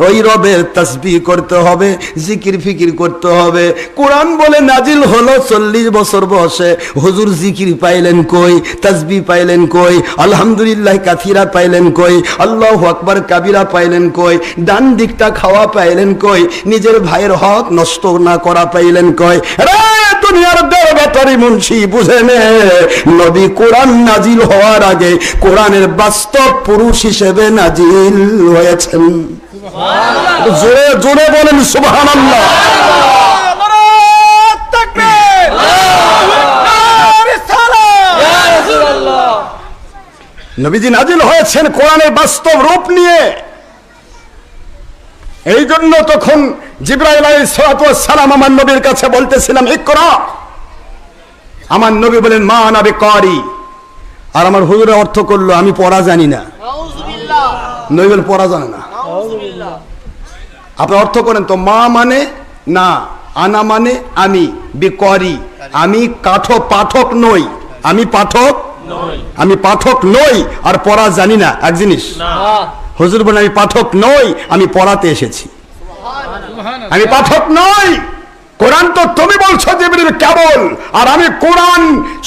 ওই রবের তাসবিহ করতে হবে, জিকির ফিকির করতে হবে। কোরআন বলে নাজিল হলো 40 বছর বয়সে, হুজুর জিকির পাইলেন কই, তাসবিহ পাইলেন কই, আলহামদুলিল্লাহ কাসীরা পাইলেন কই, আল্লাহু আকবার কাবীরা পাইলেন কই, ডান দিকটা খাওয়া পাইলেন কই, নিজের ভাইয়ের হক নষ্ট না করা পাইলেন কই? রে দুনিয়ার দেবতারি মুন্সি বুঝে নে, নবী কোরআন নাজিল হওয়ার আগে কোরআনের বাস্তব পুরুষ হিসেবে নাজিল হয়েছেন। জোরে জোরে বলেন সুবহানাল্লাহ। নবীজি নাজিল হয়েছেন কোরআনের বাস্তব রূপ নিয়ে। এই জন্য তখন জিবরাইল আলাইহিস সালাতু ওয়াস সালাম আমার নবীর কাছে বলতেছিলাম ইকরা, আমার নবী বলেন মা আনা বিকারি, আর আমার হুজুরে অর্থ করলো আমি পড়া জানি না। নাউযুবিল্লাহ, নবী বলেন পড়া জানে না। নাউযুবিল্লাহ, আপনি অর্থ করেন তো, মা মানে না, আনা মানে আমি, বিকারি আমি পাঠক নই, আমি পাঠক নই, আমি পাঠক নই আর পড়া জানি না এক জিনিস না। হুজুর বলেন আমি পাঠক নই, আমি পড়াতে এসেছি, আমি পাঠক নই। কোরআন তো তুমি বলছো জিবরিল কেবল, আর আমি কোরআন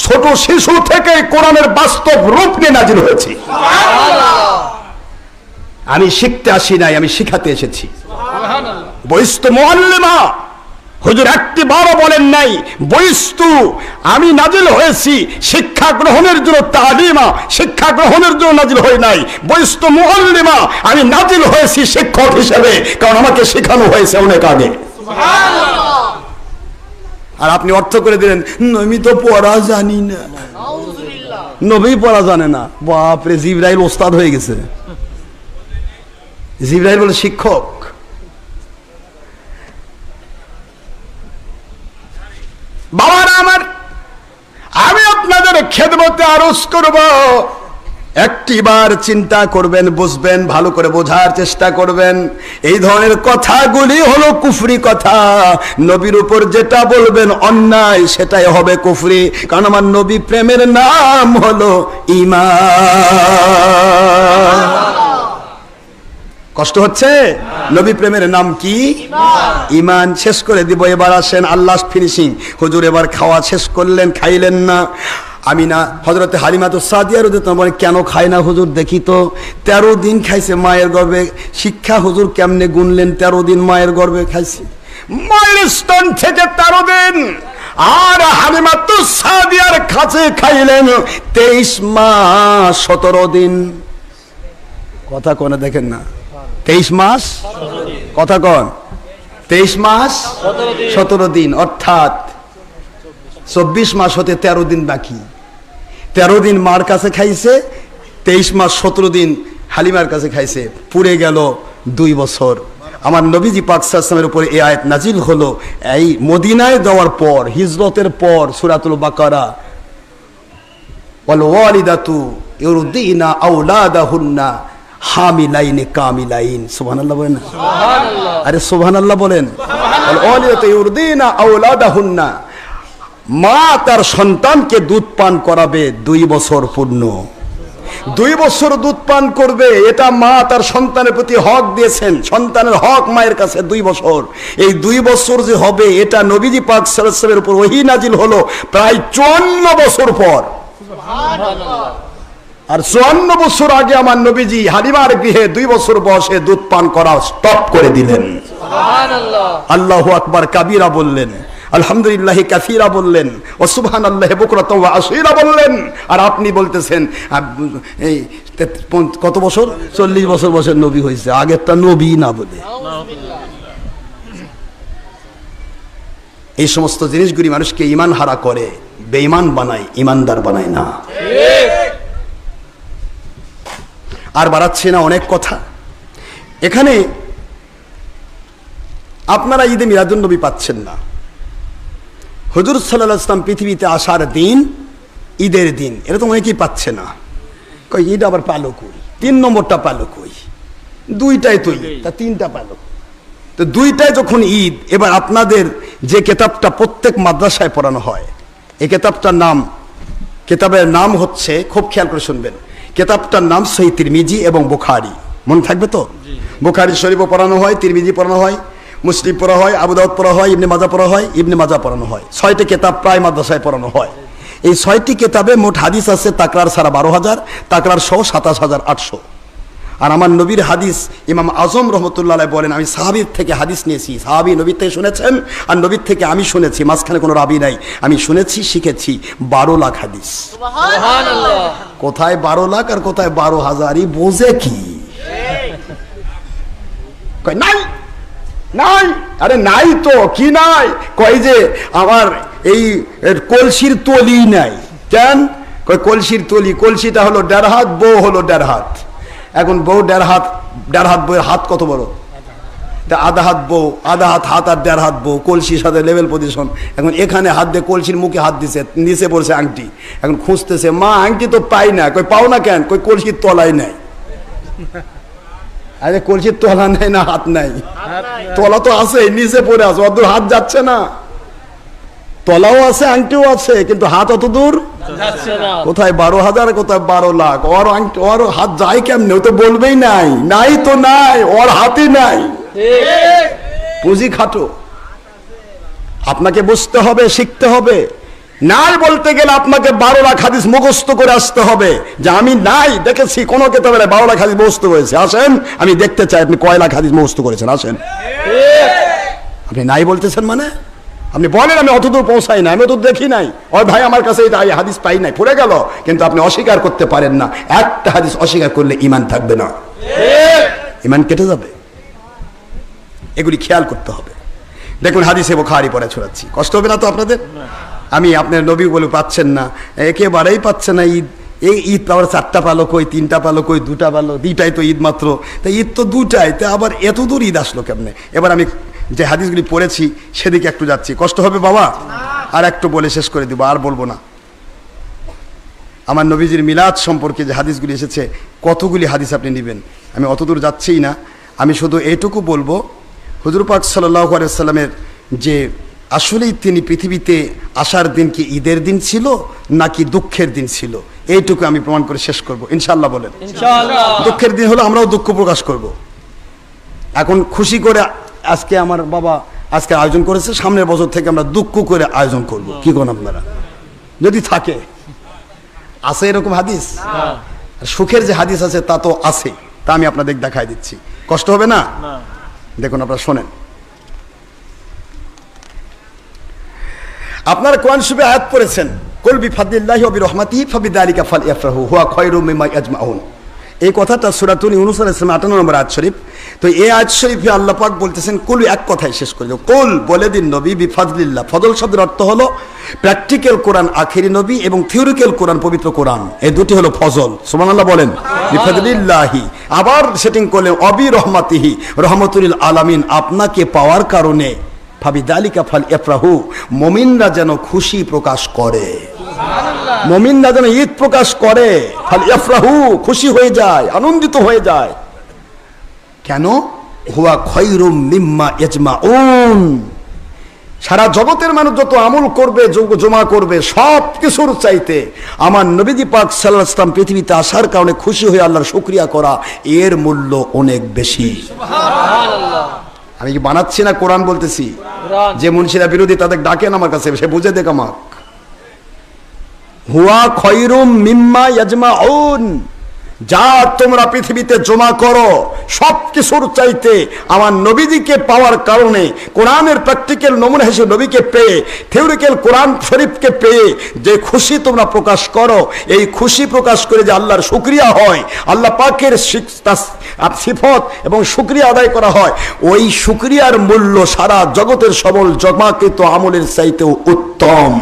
ছোট শিশু থেকে কোরআনের বাস্তব রূপ নিয়ে নাজিল হয়েছি। আমি শিখতে আসি নাই, আমি শিখাতে এসেছি। বইস্তু মুআল্লিমা, হুজুর একটি বারও বলেন নাই বইস্তু, আমি নাজিল হয়েছি শিক্ষা গ্রহণের জন্য, তালিমা শিক্ষা গ্রহণের জন্য নাজিল হই নাই। বইস্তু মুআল্লিমা, আমি নাজিল হয়েছি শিক্ষক হিসেবে, কারণ আমাকে শেখানো হয়েছে অনেক আগে। আর আপনি অর্থ করে দিলেন আমি তো পড়া জানি না। নবী পড়া জানে না, বাপরে জিবরাইল ওস্তাদ হয়ে গেছে। জিবরাইল বলে শিক্ষক। বাবারা আমার, আমি আপনাদের খেদমতে আরজ করব, একটিবার চিন্তা করবেন, বুঝবেন, ভালো করে বোঝার চেষ্টা করবেন। এই ধরনের কথাগুলি হলো কুফরি কথা। নবীর উপর যেটা বলবেন অন্যায় সেটাই হবে কুফরি, কারণ আমার নবী প্রেমের নাম হলো ঈমান। কষ্ট হচ্ছে? নবী প্রেমের নাম কি? ঈমান। শেষ করে দিব, এবার আসেন আল্লাহ ফিনিশিং। হুজুর এবার খাওয়া শেষ করলেন, খাইলেন না। আমি না হযরতে হালিমাতুস সাদিয়া রাদিয়াল্লাহু আনহা কেন খায় না হুজুর দেখি তো? 13 দিন খাইছে মায়ের গর্ভে। শিক্ষা হুজুর কেমনে গুনলেন 13 দিন মায়ের গর্ভে খাইছে? মায়ের স্তন থেকে 13 দিন। আর হালিমাতুস সাদিয়ার কাছে খাইলেন 23 মাস 17 দিন। কথা কোনে দেখেন না, 23 মাস কথা কন, 23 মাস 17 দিন, অর্থাৎ 24 মাস হতে 13 দিন বাকি। 13 দিন মার কাছে খাইছে, 23 মাস 17 দিন হালিমার কাছে খাইছে, পুড়ে গেল 2 বছর। আমার নবীজি পাক সাল্লাল্লাহু আলাইহি ওয়াসাল্লামের উপরে এই আয়াত নাজিল হলো এই মদিনায় যাওয়ার পর, হিজরতের পর। সূরাতুল বাকারা, ওয়াল ওয়ালিদাতু ইউরদিনা আওলাদাহুন্না হামিলাইনে কামিলাইন। সুবহানাল্লাহ বলেন না? সুবহানাল্লাহ। আরে সুবহানাল্লাহ বলেন। ওয়াল ওয়ালিদাতু ইউরদিনা আওলাদাহুন্না, মা তার সন্তানকে দুধ পান করাবে 2 বছর পূর্ণ। 2 বছর দুধ পান করবে, এটা মা তার সন্তানের প্রতি হক দিয়েছেন। সন্তানের হক মায়ের কাছে 2 বছর। এই 2 বছর যে হবে, এটা নবীজি পাক সাল্লাল্লাহু আলাইহি ওয়াসাল্লামের উপর ওহী নাজিল হলো প্রায় 54 বছর পর। সুবহানাল্লাহ। আর 54 বছর আগে আমার নবীজি হালিমার গৃহে 2 বছর বয়সে দুধ পান করা স্টপ করে দিলেন। সুবহানাল্লাহ। আল্লাহু আকবার কাবীরা বললেন, আলহামদুলিল্লাহ কাসীরা বললেন, ও সুবহানাল্লাহি বুকরাতাও ওয়া আসীলা বললেন। আর আপনি বলতেছেন এই কত বছর? 40 বছর বয়সে নবী হয়েছে, আগেরটা নবী না বলে। এই সমস্ত জিনিসগুলি মানুষকে ঈমান হারা করে, বেঈমান বানায়, ঈমানদার বানায় না। আর বাড়াচ্ছে না অনেক কথা। এখানে আপনারা ঈদে মিলাদুন্নবী পাচ্ছেন না। হুজুর সাল্লাল্লাহু আলাইহি ওয়াসাল্লাম পৃথিবীতে আসার দিন ঈদের দিন, এটা তো অনেকেই পাচ্ছে না। কই ঈদ আবার পালো কই, 3 নম্বরটা পালো কই, দুইটাই তো ঈদ, তা 3টা পালো তো, দুইটাই যখন ঈদ। এবার আপনাদের যে কেতাবটা প্রত্যেক মাদ্রাসায় পড়ানো হয়, এই কেতাবের নাম হচ্ছে, খুব খেয়াল করে শুনবেন, কেতাবটার নাম সহিহ তিরমিজি এবং বুখারী। মনে থাকবে তো? বুখারী শরীফও পড়ানো হয়, তিরমিজি পড়ানো হয়, মুসলিম পড়া হয়, আবু দাউদ পড়া হয়, ইবনে মাজাহ পড়া হয়, ইবনে মাজাহ পড়ানো হয়। 6টি কেতাব প্রায় মাদ্রাসায় পড়ানো হয়। এই 6টি কেতাবে মোট হাদিস আছে তাকরার ছাড়া 12,000, তাকরার সহ 27,800। আর আমার নবীর হাদিস ইমাম আজম রহমতুল্লাহ আলাইহি বলেন, আমি সাহাবীর থেকে হাদিস নিয়েছি, সাহাবী নবীর থেকে শুনেছেন আর নবীর থেকে আমি শুনেছি, মাঝখানে কোনো রাবি নাই। আমি শুনেছি, শিখেছি 12 লাখ হাদিস। সুবহানাল্লাহ। কোথায় 12 লাখ আর কোথায় 12,000? বোঝে কি? কই নাই নাই, আরে নাই তো, কি নাই? কয় যে আমার এই কলসির তলি নাই। কেন? কয় কলসির তলি, কলসিটা হলো 1.5 হাত, বউ হলো 1.5 হাত। এখন বউ 1.5 হাত, 1.5 হাত বউয়ের হাত কত বড়? আধা হাত বউ, আধা হাত হাত আর 1.5 হাত বউ, কলসির সাথে লেভেল পজিশন। এখন এখানে হাত দিয়ে কলসির মুখে হাত দিছে, নিচে পড়ছে আংটি। এখন খুঁজতেছে, মা আংটি তো পাই না। কই পাও না কেন? কই কলসির তলায় নাই। আরে কলসির তলা নাই না হাত নাই? তলা তো আছে, নিচে পড়ে আছে, অত দূর হাত যাচ্ছে না। তলাও আছে, আংটিও আছে, কিন্তু হাত অত দূর যাচ্ছে না। কোথায় 12,000, কোথায় 12 লাখ। ওর আংটি, ওর হাত যায় কেমনে? ও তো বলবেই নাই, নাই তো নাই, ওর হাতই নাই। পুঁজি খাটো। আপনাকে বুঝতে হবে, শিখতে হবে। নাই বলতে গেলে আপনাকে 12 লাখ হাদিস মুখস্থ করে আসতে হবে, যে আমি নাই দেখেছি কোন কেতাবে 12 লাখ হাদিস মুখস্থ করেছে। আসেন, আমি দেখতে চাই আপনি কয় লাখ হাদিস মুখস্থ করেছেন। আসেন। আপনি নাই বলতেছেন মানে? আপনি বলেন আমি অতদূর পৌঁছাই না, আমি অত দেখি নাই, ওই ভাই আমার কাছে এই হাদিস পাই নাই, পড়ে গেল। কিন্তু আপনি অস্বীকার করতে পারেন না। একটা হাদিস অস্বীকার করলে ঈমান থাকবে না, ঈমান কেটে যাবে। এগুলি খেয়াল করতে হবে। দেখুন হাদিসে বুখারী পড়ে ছড়াচ্ছি, কষ্ট হবে না তো আপনাদের? আমি আপনার নবী বলে পাচ্ছেন না, একেবারেই পাচ্ছেন না। ঈদ, এই ঈদ আবার 4টা পালো কই, 3টা পালো কই, 2টা পালো, 2টাই তো ঈদ মাত্র। তাই ঈদ তো 2টাই, তা আবার এত দূর ঈদ আসলো কেমনে? এবার আমি যে হাদিসগুলি পড়েছি সেদিকে একটু যাচ্ছি। কষ্ট হবে বাবা? আর একটু বলে শেষ করে দিব, আর বলবো না। আমার নবীজির মিলাদ সম্পর্কে যে হাদিসগুলি এসেছে, কতগুলি হাদিস আপনি নেবেন, আমি অত দূর যাচ্ছিই না। আমি শুধু এইটুকু বলবো, হুজুর পাক সাল্লাল্লাহু আলাইহি ওয়াসাল্লামের যে আসলেই তিনি পৃথিবীতে আসার দিন কি ঈদের দিন ছিল নাকি দুঃখের দিন ছিল, এইটুকু আমি প্রমাণ করে শেষ করব ইনশাআল্লাহ। বলেন ইনশাআল্লাহ। দুঃখের দিন হলো আমরাও দুঃখ প্রকাশ করব। এখন খুশি করে আজকে আমার বাবা আজকে আয়োজন করেছে, সামনের বছর থেকে আমরা দুঃখ করে আয়োজন করব। কি কোন আপনারা যদি থাকে? আছে এরকম হাদিস? সুখের যে হাদিস আছে তা তো আছে, তা আমি আপনাদের দেখাই দিচ্ছি। কষ্ট হবে না? দেখুন আপনারা শোনেন। আপনারা কোরআন শরীফে আয়াত পড়েছেন, কুল বিফাদলিল্লাহি ওয়া বিরহমাতিহি ফাবিযালিকা ফালইফরাহু হুয়া খায়রুম মিম্মা ইয়াজমাউন। এই কথাটা সূরাতুল ইউনূস আলাইহিস সালাম 58 নম্বর আয়াত শরীফ। তো এই আয়াত শরীফে আল্লাহ পাক বলতেছেন, কুল, এক কথায় শেষ করে দাও, কুল বলে দিন নবী, বিফাদলিল্লাহ, ফজল শব্দের অর্থ হলো প্র্যাকটিক্যাল কোরআন আখেরি নবী এবং থিওরিক্যাল কোরআন পবিত্র কোরআন, এই দুটি হলো ফজল। সুবহানাল্লাহ বলেন। বিফাদলিল্লাহি, আবার সেটিং করলেন অবি রহমাতিহি, রহমাতুল আলামিন, আপনাকে পাওয়ার কারণে, ফাবিযালিকা ফালইফরাহু, মুমিনরা যেন খুশি প্রকাশ করে, মুমিনরা যেন ঈদ প্রকাশ করে, ফালইফরাহু, খুশি হয়ে যায়, আনন্দিত হয়ে যায়। কেন? হুয়া খায়রুম মিম্মা ইয়াজমাউন, সারা জগতের মানুষ যত আমল করবে, জমা করবে, সব কিছুর চাইতে আমার নবীজি পাক সাল্লাল্লাহু আলাইহি ওয়াসাল্লাম পৃথিবীতে আসার কারণে খুশি হয়ে আল্লাহর শুকরিয়া করা, এর মূল্য অনেক বেশি। সুবহানাল্লাহ। আমি কি বানাচ্ছি না, কোরআন বলতেছি। যে মুনশিরা বিরোধী তাদের ডাকেন আমার কাছে, সে বুঝে দেখ আমাক। হুয়া খায়রুম মিম্মা ইয়াজমাউন, যা তোমরা পৃথিবীতে জমা করো সব কিছুর চাইতে আমার নবীজিকে পাওয়ার কারণে, কোরআনের প্র্যাকটিক্যাল নমুনা হিসেবে নবীকে পেয়ে, থিওরিক্যাল কোরআন শরীফকে পেয়ে যে খুশি তোমরা প্রকাশ করো, এই খুশি প্রকাশ করে যে আল্লাহর শুকরিয়া হয়, আল্লাহ পাকের সিফত এবং শুকরিয়া আদায় করা হয়, ওই শুকরিয়ার মূল্য সারা জগতের সবল জমাকৃত আমলের চাইতেও উত্তম।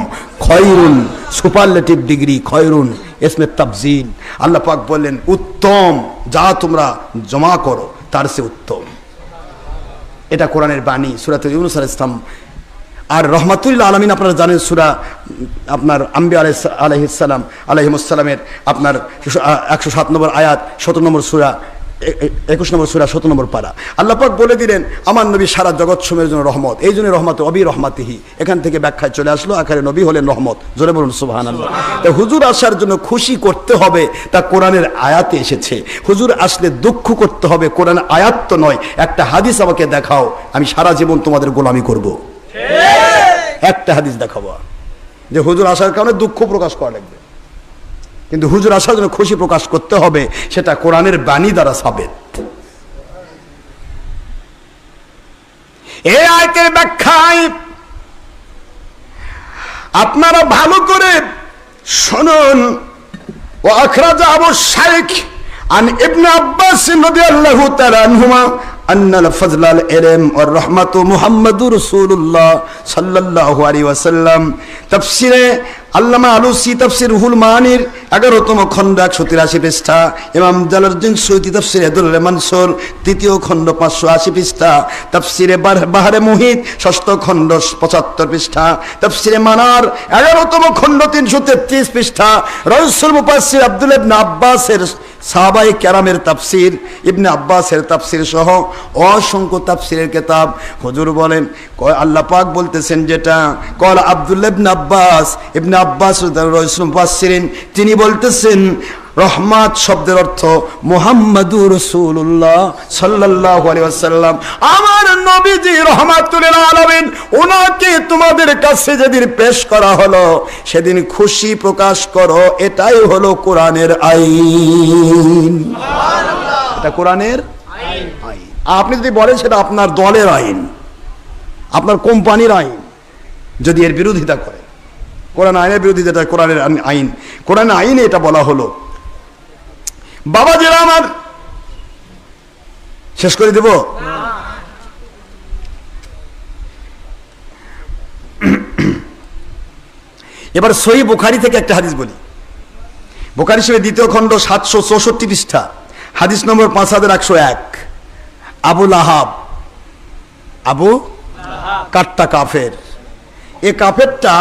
খয়রুন, সুপারলেটিভ ডিগ্রি, খয়রুন ইসমে তাফজিল। আল্লাহ পাক বললেন উত্তম, যা তোমরা জমা করো তার চেয়ে উত্তম। এটা কোরআনের বাণী, সূরা ইউনূস আলাইহিস সালাম। আর রহমাতুল আলামিন আপনারা জানেন সূরা আপনার আম্বিয়া আলাইহিস সালাম আলাইহিমুস সালামের আপনার 107 নম্বর আয়াত, 17 নম্বর সূরা, 21 নম্বর সূরা, 17 নম্বর পারা। আল্লাহ পাক বলে দিলেন আমার নবী সারা জগৎ সমূহের জন্য রহমত, এই জন্য রহমত অবি রহমাতিহি, এখান থেকে ব্যাখ্যায় চলে আসলো আখারে নবী হলেন রহমত। জোরে বলুন সুবহানাল্লাহ। তো হুজুর আসার জন্য খুশি করতে হবে, তা কোরআনের আয়াতে এসেছে। হুজুর আসলে দুঃখ করতে হবে, কোরআন আয়াত তো নয়। একটা হাদিস আমাকে দেখাও, আমি সারা জীবন তোমাদের গোলামি করব। একটা হাদিস দেখাবো যে হুজুর আসার কারণে দুঃখ প্রকাশ করা লাগবে, কিন্তু হুজুর আসার জন্য খুশি প্রকাশ করতে হবে, সেটা কোরআনের বাণী দ্বারা সাবেত। এই আয়াতের ব্যাখ্যায় আপনারা ভালো করে শুনুন। ওয়া আখরাজা আবু শাইখ আন ইবনে আব্বাস রাদিয়াল্লাহু তাআলা আনহুমা আন্নাল ফাজলাল ইলম ওয়ার রাহমাতু মুহাম্মাদুর রাসূলুল্লাহ সাল্লাল্লাহু আলাইহি ওয়াসাল্লাম। তাফসিরে আল্লামা আলুসি তাফসির রুহুল মানির 11তম খণ্ড 183 পৃষ্ঠা, ইমাম জালালউদ্দিন সূয়ুতী তাফসির দুরুল মানসুর 3য় খণ্ড 580 পৃষ্ঠা, তাফসিরে বাহরে মুহিত 6ষ্ঠ খণ্ড 75 পৃষ্ঠা, তাফসিরে মানার 11তম খণ্ড 333 পৃষ্ঠা, রাসূল মুফাসসির আব্দুল্লাহ ইবনে আব্বাসের সাহাবায়ে কেরামের তাফসির, ইবনে আব্বাসের তাফসির সহ অসংখ্য তাফসিরের কিতাব। হুজুর বলেন আল্লাহ পাক বলতেছেন যেটা কল আব্দুল্লাহ ইবনে আব্বাস, ইবনে আব্বাস রাসূল মুফাসসিরিন, তিনি বলতেছেন রহমাত শব্দের অর্থ মুহাম্মাদুর রাসূলুল্লাহ সাল্লাল্লাহু আলাইহি ওয়াসাল্লাম, আমার নবীজি রাহমাতুল লিল আলামিন। ওনাকে তোমাদের কাছে যেদিন পেশ করা হলো সেদিন খুশি প্রকাশ করো, এটাই হলো কোরআনের আইন। সুবহানাল্লাহ, এটা কোরআনের আইন। আপনি যদি বলেন সেটা আপনার দলের আইন, আপনার কোম্পানির আইন, যদি এর বিরোধিতা করে, কোরআন আইনের বিরোধিতা, কোরআনের আইন, কোরআন আইনে এটা বলা হলো। বাবাজিরা আমার, শেষ করে দেব। এবার সহিহ বুখারী থেকে একটা হাদিস বলি। বুখারী শরীফের 2য় খণ্ড 764 পৃষ্ঠা, হাদিস নম্বর 5101। আবু লাহাব, আবু কাট্টা কাফের, এ কাফেরটা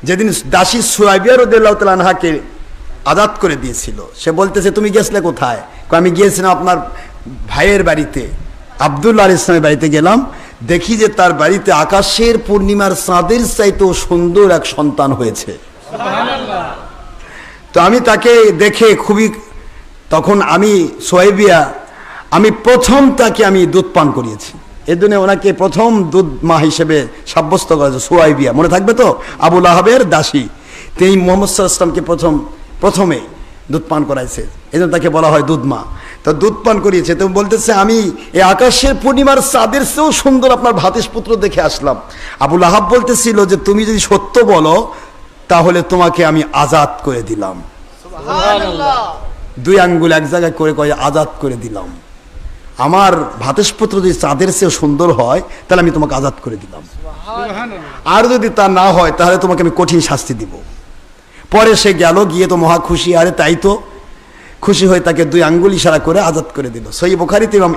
যেদিন দাসী সুয়াইবিয়া রাদিয়াল্লাহু তাআলা আনহাকে আজাদ করে দিয়েছিল, সে বলতেছে তুমি গেছিলে কোথায়? আমি গিয়েছিলাম আপনার ভাইয়ের বাড়িতে, আব্দুল্লাহ আলাইহিস সালামের বাড়িতে গেলাম, দেখি যে তার বাড়িতে আকাশের পূর্ণিমার চাঁদের চাইতেও সুন্দর এক সন্তান হয়েছে। সুবহানাল্লাহ। তো আমি তাকে দেখে খুবই, তখন আমি সুয়াইবিয়া, আমি প্রথম তাকে আমি দুধ পান করিয়েছি। এই জন্য ওনাকে প্রথম দুধ মা হিসেবে সাব্যস্ত করা হয়েছে। সুয়াইবিয়া মনে থাকবে তো, আবু লাহাবের দাসী, তিনি মুহাম্মদ সাল্লাল্লাহু আলাইহি ওয়াসাল্লামকে প্রথমে দুধ পান করাইছে, এই জন্য তাকে বলা হয় দুধ মা। তো দুধ পান করিয়েছে, তো বলতেছে আমি এই আকাশের পূর্ণিমার চাঁদের চেয়েও সুন্দর আপনার ভাতিশপুত্র দেখে আসলাম। আবু লাহাব বলতেছিল যে তুমি যদি সত্য বলো তাহলে তোমাকে আমি আজাদ করে দিলাম। সুবহানাল্লাহ। 2 আঙ্গুল এক জায়গায় করে কয়ে আজাদ করে দিলাম। আমার ভাতিশপুত্র যদি চাঁদের চেয়ে সুন্দর হয় তাহলে আমি তোমাকে আজাদ করে দিলাম, আর যদি তা না হয় তাহলে তোমাকে আমি কঠিন শাস্তি দিব। পরে সে গেল, গিয়ে তো মহা খুশি, আরে তাই তো, খুশি হয়ে তাকে 2 আঙ্গুল ইশারা করে আজাদ করে দিল। সহিহ বুখারীতে ইমাম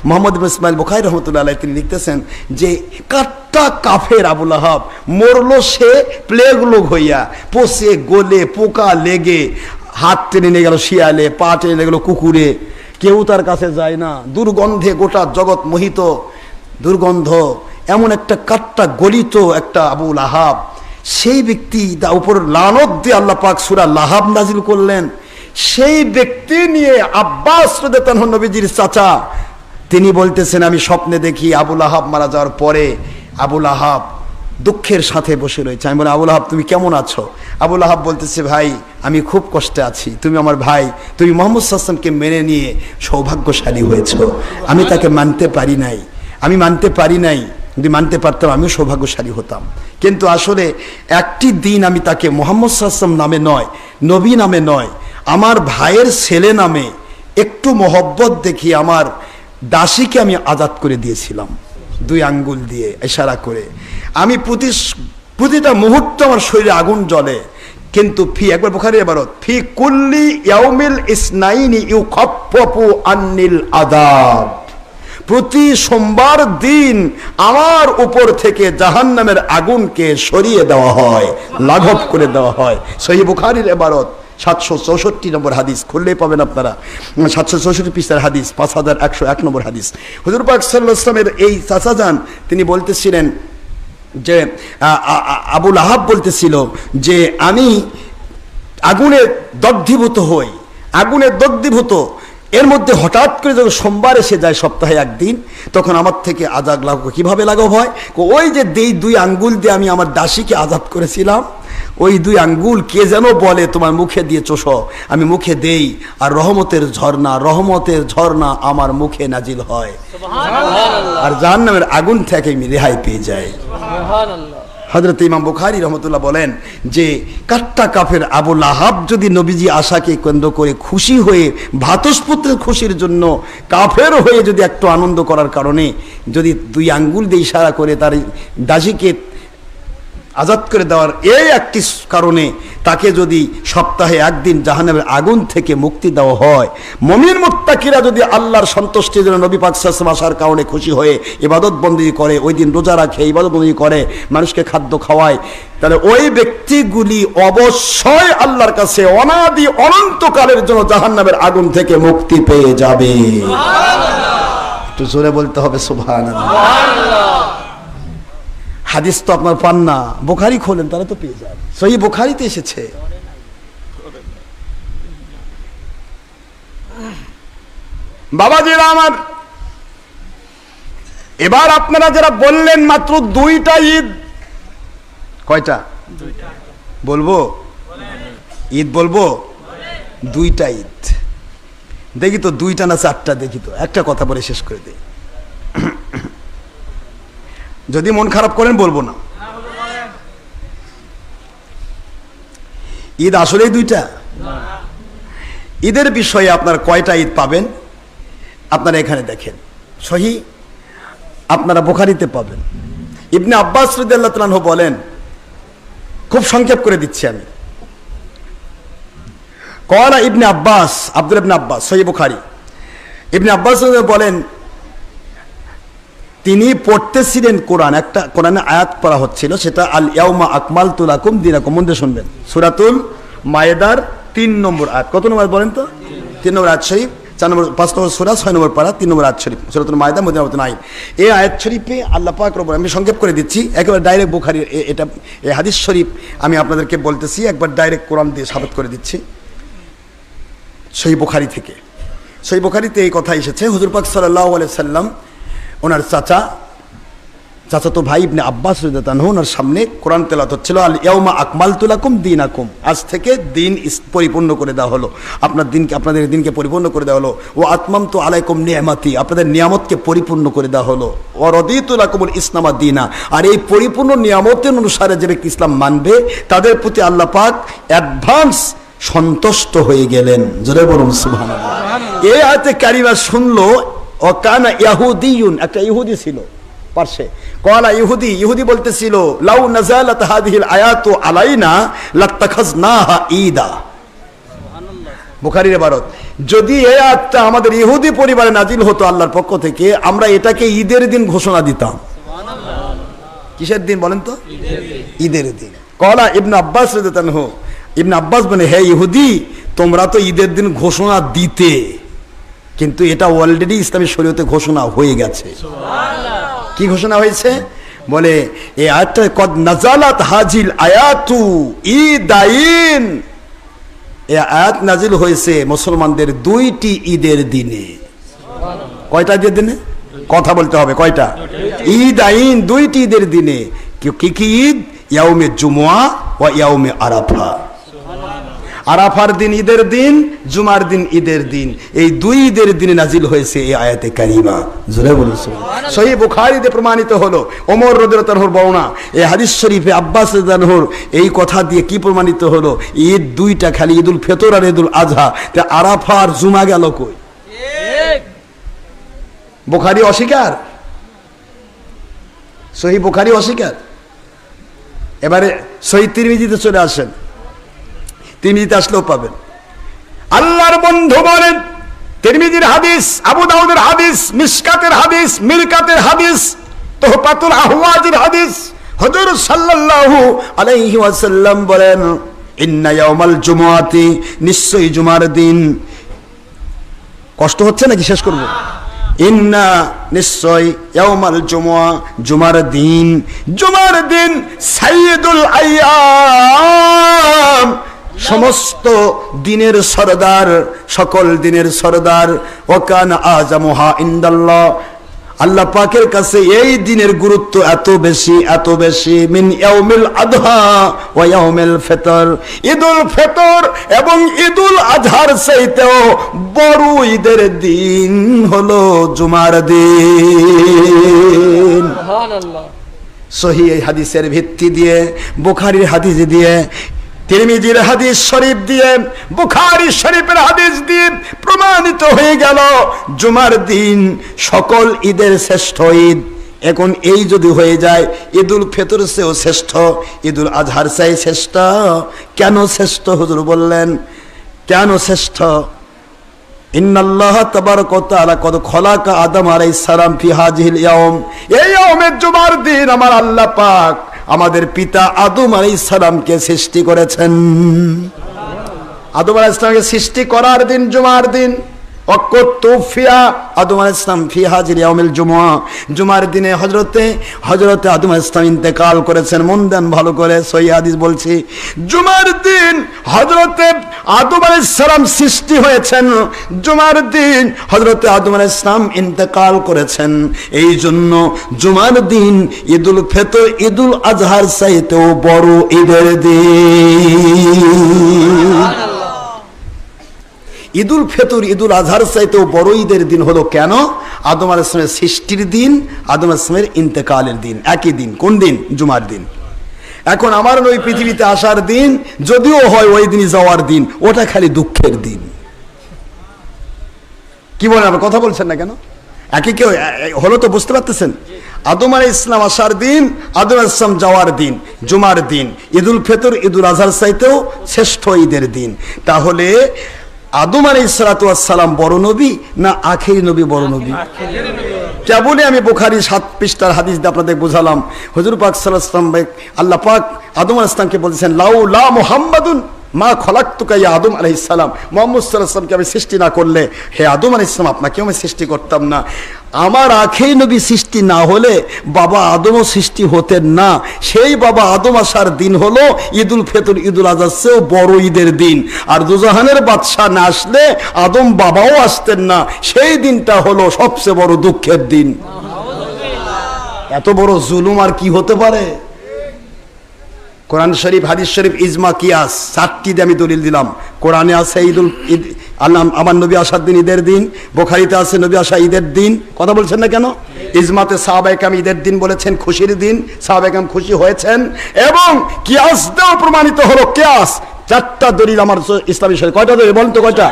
মুহাম্মদ ইবনে ইসমাইল বুখারী রাহমাতুল্লাহ আলাইহি তিনি লিখতেছেন যে কাট্টা কাফের আবু লাহাব মরলো সে প্লেগ লোক হইয়া, পচে গলে পোকা লেগে, হাত টেনে নিয়ে গেল শিয়ালে, পা টেনে নিয়ে গেল কুকুরে, কেউ তার কাছে যায় না, দুর্গন্ধে গোটা জগৎ মোহিত, দুর্গন্ধ, এমন একটা কাট্টা গলিত একটা আবু লাহাব। সেই ব্যক্তি তার উপর লানত দিয়ে আল্লাহ পাক সূরা লাহাব নাজিল করলেন। সেই ব্যক্তি নিয়ে আব্বাস রাদিয়াল্লাহু আনহু নবীজির চাচা, তিনি বলতেছেন আমি স্বপ্নে দেখি আবু লাহাব মারা যাওয়ার পরে আবু লাহাব দুঃখের সাথে বসে রয়েছে। আমি বলি আবু লাহাব তুমি কেমন আছো? আবু লাহাব বলতেছে ভাই আমি খুব কষ্টে আছি, তুমি আমার ভাই, তুমি মুহাম্মদ সাল্লাল্লাহু আলাইহি ওয়াসাল্লামকে মেনে নিয়ে সৌভাগ্যশালী হয়েছো, আমি তাকে মানতে পারি নাই, আমি মানতে পারি নাই, যদি মানতে পারতাম আমিও সৌভাগ্যশালী হতাম। কিন্তু আসলে একটি দিন আমি তাকে মুহাম্মদ সাল্লাল্লাহু আলাইহি ওয়াসাল্লাম নামে নয়, নবী নামে নয়, আমার ভাইয়ের ছেলে নামে একটু মহব্বত দেখি আমার দাসীকে আমি আজাদ করে দিয়েছিলাম 2 আঙ্গুল দিয়ে ইশারা করে। আমি প্রতিটা মুহূর্তে আমার শরীরে আগুন জ্বলে, কিন্তু একবার বুখারীর ইবারত, ফি কুল্লি ইয়াউমিল ইসনাইনি ইউখাফফাফু আন্নিল আযাব, প্রতি সোমবার দিন আমার উপর থেকে জাহান্নামের আগুনকে সরিয়ে দেওয়া হয়, লাঘব করে দেওয়া হয়। সহিহ বুখারীর ইবারত 764 নম্বর হাদিস, খুললেই পাবেন আপনারা, 764 পৃষ্ঠার হাদিস, 5101 নম্বর হাদিস। হুজুর পাক সাল্লাল্লাহু আলাইহি ওয়াসাল্লামের এই চাচা যান, তিনি বলতেছিলেন যে আবু লাহাব বলতেছিল যে আমি আগুনে দগ্ধীভূত হই, আগুনে দগ্ধীভূত, এর মধ্যে হঠাৎ করে যখন সোমবার এসে যায় সপ্তাহে একদিন, তখন আমার থেকে আজাদ লাঘব কিভাবে লাঘব হয়? ওই যে দুই আঙ্গুল দিয়ে আমি আমার দাসীকে আজাদ করেছিলাম, ওই দুই আঙ্গুল কে যেন বলে তোমার মুখে দিয়ে চোষো, আমি মুখে দেই, আর রহমতের ঝর্ণা আমার মুখে নাজিল হয়, আর জাহান্নামের আগুন থেকে আমি রেহাই পেয়ে যাই। হযরত ইমাম বুখারী রহমতুল্লাহ বলেন যে কাট্টা কাফের আবু লাহাব যদি নবীজি আশাকে কেন্দ্র করে খুশি হয়ে, ভাতস্পুত্রের খুশির জন্য কাফের হয়ে যদি একটু আনন্দ করার কারণে যদি দুই আঙ্গুল দিয়ে ইশারা করে তার দাসীকে আজাদ করে দেওয়ার এই একটি কারণে তাকে যদি সপ্তাহে একদিন জাহান্নামের আগুন থেকে মুক্তি দেওয়া হয়, মুমিন মুত্তাকিরা যদি আল্লাহর সন্তুষ্টির জন্য নবী পাক সাল্লাল্লাহু আলাইহি ওয়াসাল্লাম আসার কারণে খুশি হয়ে ইবাদত বন্দেগী করে, ওই দিন রোজা রাখে, ইবাদত বন্দেগী করে, মানুষকে খাদ্য খাওয়ায়, তাহলে ওই ব্যক্তিগুলি অবশ্যই আল্লাহর কাছে অনাদি অনন্তকালের জন্য জাহান্নামের আগুন থেকে মুক্তি পেয়ে যাবে। একটু জোরে বলতে হবে সুবহানাল্লাহ। হাদিস তো আপনার পান না, বুখারী খোলেন তারা তো পেয়ে যাবে, সহিহ বুখারীতে এসেছে। বাবাজিরা আমার, এবার আপনারা যারা বললেন মাত্র 2টা ঈদ, কয়টা বলবো? ঈদ বলবো? 2টা ঈদ। দেখি তো 2টা না 4টা, দেখি তো, একটা কথা বলে শেষ করে দেই। যদি মন খারাপ করেন বলবো না। ঈদ আসলেই 2টা? ঈদের বিষয়ে আপনার কয়টা ঈদ পাবেন আপনারা এখানে দেখেন, সহিহ আপনারা বুখারীতে পাবেন। ইবনে আব্বাস রাদিয়াল্লাহু তাআলা আনহু বলেন, খুব সংক্ষেপ করে দিচ্ছি আমি, ক্বালা ইবনে আব্বাস, আব্দুল্লাহ ইবনে আব্বাস, সহিহ বুখারী, ইবনে আব্বাস বলেন তিনি পড়তেছিলেন কোরআন, একটা কোরআনে আয়াত পড়া হচ্ছিল, সেটা আল ইয়াউমা আকমালতু লাকুম দীনাকুম, মন দিয়ে শুনবেন, সূরাতুল মায়েদার 3 নম্বর আয়াত। কত নম্বর বলেন তো? 3 নম্বর আয়াত শরীফ, 4 নম্বর 5 নম্বর সূরা, 6 নম্বর পারা, 3 নম্বর আয়াত শরীফ, সূরাতুল মায়েদা মদিনা নবী আইন। এই আয়াত শরীফে আল্লাহ পাক রব্বুল, আমি সংক্ষেপ করে দিচ্ছি, একেবারে ডাইরেক্ট বুখারী, এটা এই হাদিস শরীফ আমি আপনাদেরকে বলতেছি, একবার ডাইরেক্ট কোরআন দিয়ে সাবিত করে দিচ্ছি, সহিহ বুখারী থেকে। সহিহ বুখারীতে এই কথা এসেছে, হুজুর পাক সাল্লাল্লাহু আলাইহি সাল্লাম ওনার চাচাতো ভাই ইবনে আব্বাস রাদিয়াল্লাহু আনহু ওনার সামনে কোরআন তেলাওয়াত হচ্ছিল, আল ইয়াউমা আকমালতু লাকুম দীনাকুম, আজ থেকে দিন পরিপূর্ণ করে দেওয়া হলো, আপনাদের দিনকে পরিপূর্ণ করে দেওয়া হলো, ও আতমামতু আলাইকুম নিয়ামাতি, আপনাদের নিয়ামতকে পরিপূর্ণ করে দেওয়া হলো, ও রাদিতু লাকুমুল ইসলামা দীনা, আর এই পরিপূর্ণ নিয়ামতের অনুসারে যে ব্যক্তি ইসলাম মানবে তাদের প্রতি আল্লাহ পাক অ্যাডভান্স সন্তুষ্ট হয়ে গেলেন। জোরে বলুন সুবহানাল্লাহ। এই আয়াতে কারিমা শুনলো, ও কানা ইয়াহুদিয়ুন, একটা ইহুদি ছিল পার্শ্বে, ক্বালা ইহুদি বলতেছিল, লাউ নাযালাত হাযিহিল আয়াতু আলাইনা লাত্তাখাযনাহা ঈদা। বুখারীর ইবারত, যদি এই আয়াতটা আমাদের ইহুদি পরিবারে নাজিল হতো আল্লাহর পক্ষ থেকে, আমরা এটাকে ঈদের দিন ঘোষণা দিতাম। কিসের দিন বলেন তো? ঈদের দিন। ক্বালা ইবনে আব্বাস রাদিয়াল্লাহু আনহু, ইবনে আব্বাস বলে, হে ইহুদি, তোমরা তো ঈদের দিন ঘোষণা দিতে, কিন্তু এটা অলরেডি ইসলামী শরীয়তে ঘোষণা হয়ে গেছে। কি ঘোষণা হয়েছে? বলে এই আয়াতটা, কদ নাজালাত হাজিল আয়াতু ঈদাইন, এই আয়াত নাজিল হয়েছে মুসলমানদের 2টি ঈদের দিনে। কয়টা ঈদের দিনে? কথা বলতে হবে, কয়টা? ঈদাইন, 2টি ঈদের দিনে। কি কি ঈদ? ইয়াউমে জুমআ ওয়া ইয়াউমে আরাফা। আরাফার দিন ঈদের দিন, জুমার দিন ঈদের দিন, এই 2 ঈদের দিনে নাজিল হয়েছে এই আয়াতে কারিমা। জোরে বলুন সুবহানাল্লাহ। সহিহ বুখারীতে প্রমাণিত হলো, ওমর রাদিয়াল্লাহু আনহুর বর্ণনা, এই হাদিস শরীফে আব্বাস রাদিয়াল্লাহু আনহুর এই কথা দিয়ে কি প্রমাণিত হলো? ঈদ 2টা, খালি ঈদুল ফিতর আর ঈদুল আযহা, তে আরাফা আর জুমা গেল কই? ঠিক। বুখারী অস্বীকার, সহিহ বুখারী অস্বীকার। এবারে সহিহ তিরমিজিতে চলে আসেন, তিরমিজিতে আসলেও পাবেন। আল্লাহর বন্ধু বলেন, তিরমিজির হাদিস, আবু দাউদের হাদিস, মিশকাতের হাদিস, মিরকাতের হাদিস, তোহফাতুল আহওয়াজের হাদিস। হুজুর সাল্লাল্লাহু আলাইহি ওয়াসাল্লাম বলেন, ইন্না ইয়াউমাল জুমআতি, নিশ্চয়ই জুমার দিন। কষ্ট হচ্ছে নাকি শেষ করব? ইন্না, নিশ্চয়, ইয়াউমাল জুমআ, জুমার দিন, জুমার দিন সাইয়্যিদুল আইয়াম, সমস্ত দিনের সরদার, সকল দিনের সরদার। ওয়া কানা আযামুহা ইনদাল্লাহ, আল্লাহ পাকের কাছে এই দিনের গুরুত্ব এত বেশি, এত বেশি। মিন ইয়াউমিল আযহা ওয়া ইয়াউমিল ফিতর, ঈদুল ফিতর এবং ঈদুল আজহার চাইতেও বড় ঈদের দিন হলো জুমার দিন। সুবহানাল্লাহ। সহিহ এই হাদিসের ভিত্তি দিয়ে, বুখারীর হাদিস দিয়ে, তিরমিজির হাদিস শরীফ দিয়ে, বুখারী শরীফের হাদিস দিয়ে প্রমাণিত হয়ে গেল জুমার দিন সকল ঈদের শ্রেষ্ঠ ঈদ। এখন এই যদি হয়ে যায় ঈদুল ফিতর চেয়েও শ্রেষ্ঠ, ঈদুল আজহার চেয়ে শ্রেষ্ঠ। কেন শ্রেষ্ঠ? হুজুর বললেন কেন শ্রেষ্ঠ? ইন্নাল্লাহ তাবারাকা ওয়া তাআলা কদ খলাকা আদম আলাইহিস সালাম ফি হাযিহিল ইয়াউম, এই ইয়াউমের জুমার দিন আমার আল্লাহ পাক আমাদের পিতা আদম আলাইহিস সালামকে সৃষ্টি করেছেন। আদম আলাইহিস সালামকে সৃষ্টি করার দিন জুমার দিন। ওয়াকুতুফিয়া আদম আলাইহিস সালাম ফি হাযিল ইয়াউমিল জুমআ, জুমার দিনে হযরতে আদম আলাইহিস সালাম ইন্তেকাল করেছেন। মন দেন ভালো করে, সহিহ হাদিস বলছি। জুমার দিন হযরতে আদম আলাইহিস সালাম সৃষ্টি হয়েছেন, জুমার দিন হযরতে আদম আলাইহিস সালাম ইন্তেকাল করেছেন। এই জন্য জুমার দিন ঈদুল ফিতর, ঈদুল আজহার চাইতেও বড় ঈদের দিন। ঈদুল ফিতর, ঈদুল আজহার চাইতেও বড় ঈদের দিন হলো কেন? আদম আলাইহিস সালামের সৃষ্টির দিন, আদম আলাইহিস সালামের ইন্তেকালের দিন একই দিন। কোন দিন? জুমার দিন। এখন আমার ওই পৃথিবীতে আসার দিন যদিও হয় ওই দিনই যাওয়ার দিন, ওটা খালি দুঃখের দিন। কি বলেন? আপনি কথা বলছেন না কেন? একই কেউ হলো তো, বুঝতে পারতেছেন? আদম আলাইহিস সালাম আসার দিন, আদম আলাইহিস সালাম যাওয়ার দিন, জুমার দিন। ঈদুল ফিতর, ঈদুল আজহার চাইতেও শ্রেষ্ঠ ঈদের দিন। তাহলে আদম আলাইহিস সালাতু ওয়াস সালাম বড় নবী না আখেরি নবী বড় নবী? কেবলই আমি বুখারী 7 পৃষ্ঠার হাদিস দিয়ে আপনাদের বোঝালাম। হুজুর পাক সাল্লাল্লাহু আলাইহি ওয়াসাল্লাম, আল্লাহ পাক আদম আলাইহিস সালামকে বলেছেন, লাউলা মুহাম্মাদুন মা খলাকতুকা ইয়া আদম আলাইহিস সালাম, মুহাম্মদ সাল্লাল্লাহু আলাইহি ওয়াসাল্লামকে আমি সৃষ্টি না করলে, হে আদম আলাইহিস সালাম, আপনাকেও আমি সৃষ্টি করতাম না। আমার আখেরি নবী সৃষ্টি না হলে বাবা আদমও সৃষ্টি হতেন না। সেই বাবা আদম আসার দিন হলো ঈদুল ফিতর, ঈদুল আজহার চেয়েও বড় ঈদের দিন। আর দুজাহানের বাদশা না আসলে আদম বাবাও আসতেন না। সেই দিনটা হলো সবচেয়ে বড় দুঃখের দিন। এত বড় জুলুম আর কি হতে পারে? কোরআন শরীফ, হাদিস শরীফ, ইজমা, কিয়াস, 4টি দিয়ে আমি দলিল দিলাম। কোরআনে আছে ঈদ আমার নবী আসার দিন ঈদের দিন, বুখারীতে আছে নবী আসা ঈদের দিন। কথা বলছেন না কেন? ইজমাতে সাহাবায়ে কেরাম ঈদের দিন বলেছেন, খুশির দিন, সাহাবায়ে কেরাম খুশি হয়েছেন। এবং কিয়াস দিয়েও প্রমাণিত হলো। কিয়াস 4টা দলিল আমার ইসলামী শরীয়ত। কয়টা দলিল বলেন তো? কয়টা?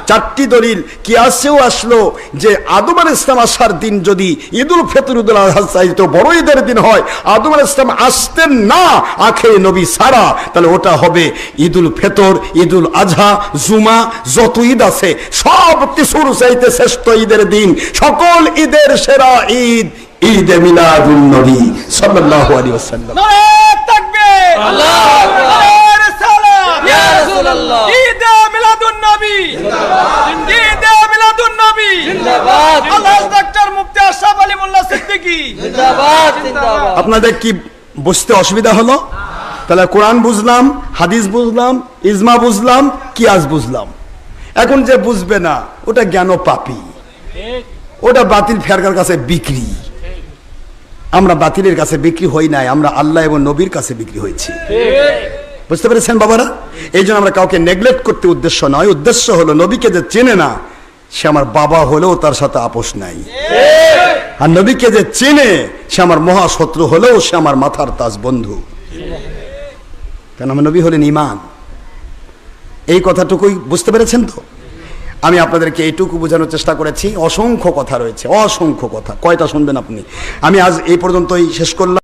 4টি দলিল। কিয়াসেও আসলো যে আদম আলাইহিস সালাম আসার দিন যদি ঈদুল ফিতর, ঈদুল আজহা চাইতে বড় ঈদের দিন হয়, আদম আলাইহিস সালাম আসতেন না আখেরি নবী ছাড়া, তাহলে ওটা হবে ঈদুল ফিতর, ঈদুল আজহা, জুমা, যত ঈদ আছে সব কিছুর চাইতে শ্রেষ্ঠ ঈদের দিন। সকল ঈদের সেরা ঈদ ঈদে মিলাদুন নবী সাল্লাল্লাহু আলাইহি ওয়াসাল্লাম। নারে তাকবীর, আল্লাহু আকবার, ইয়া রাসূলুল্লাহ, ঈদে মিলাদুন নবী জিন্দাবাদ, ঈদে মিলাদুন নবী জিন্দাবাদ, আল্লাহ ডক্টর মুফতি আশরাফ আলী মোল্লা সিদ্দিকী জিন্দাবাদ, জিন্দাবাদ। আপনাদের কি বুঝতে অসুবিধা হলো? তাহলে কোরআন বুঝলাম, হাদিস বুঝলাম, ইজমা বুঝলাম, কিয়াস বুঝলাম। এখন যে বুঝবে না ওটা জ্ঞান পাপী, ওটা বাতিল ফেরকার কাছে বিক্রি। আমরা বাতিলের কাছে বিক্রি হই নাই, আমরা আল্লাহ এবং নবীর কাছে বিক্রি হয়েছি। বুঝতে পেরেছেন বাবারা? এই জন্য আমরা কাউকে নেগলেক্ট করতে উদ্দেশ্য নয়। উদ্দেশ্য হলো নবীকে যে চেনে না সে আমার বাবা হলেও তার সাথে আপোষ নাই, আর নবীকে যে চেনে সে আমার মহাশত্রু হলেও সে আমার মাথার তাজ বন্ধু। কেন? আমার নবী হলেন ঈমান। এই কথাটুকুই বুঝতে পেরেছেন তো? আমি আপনাদেরকে এইটুকু বোঝানোর চেষ্টা করেছি। অসংখ্য কথা রয়েছে, অসংখ্য কথা। কয়টা শুনবেন আপনি? আমি আজ এই পর্যন্তই শেষ করলাম।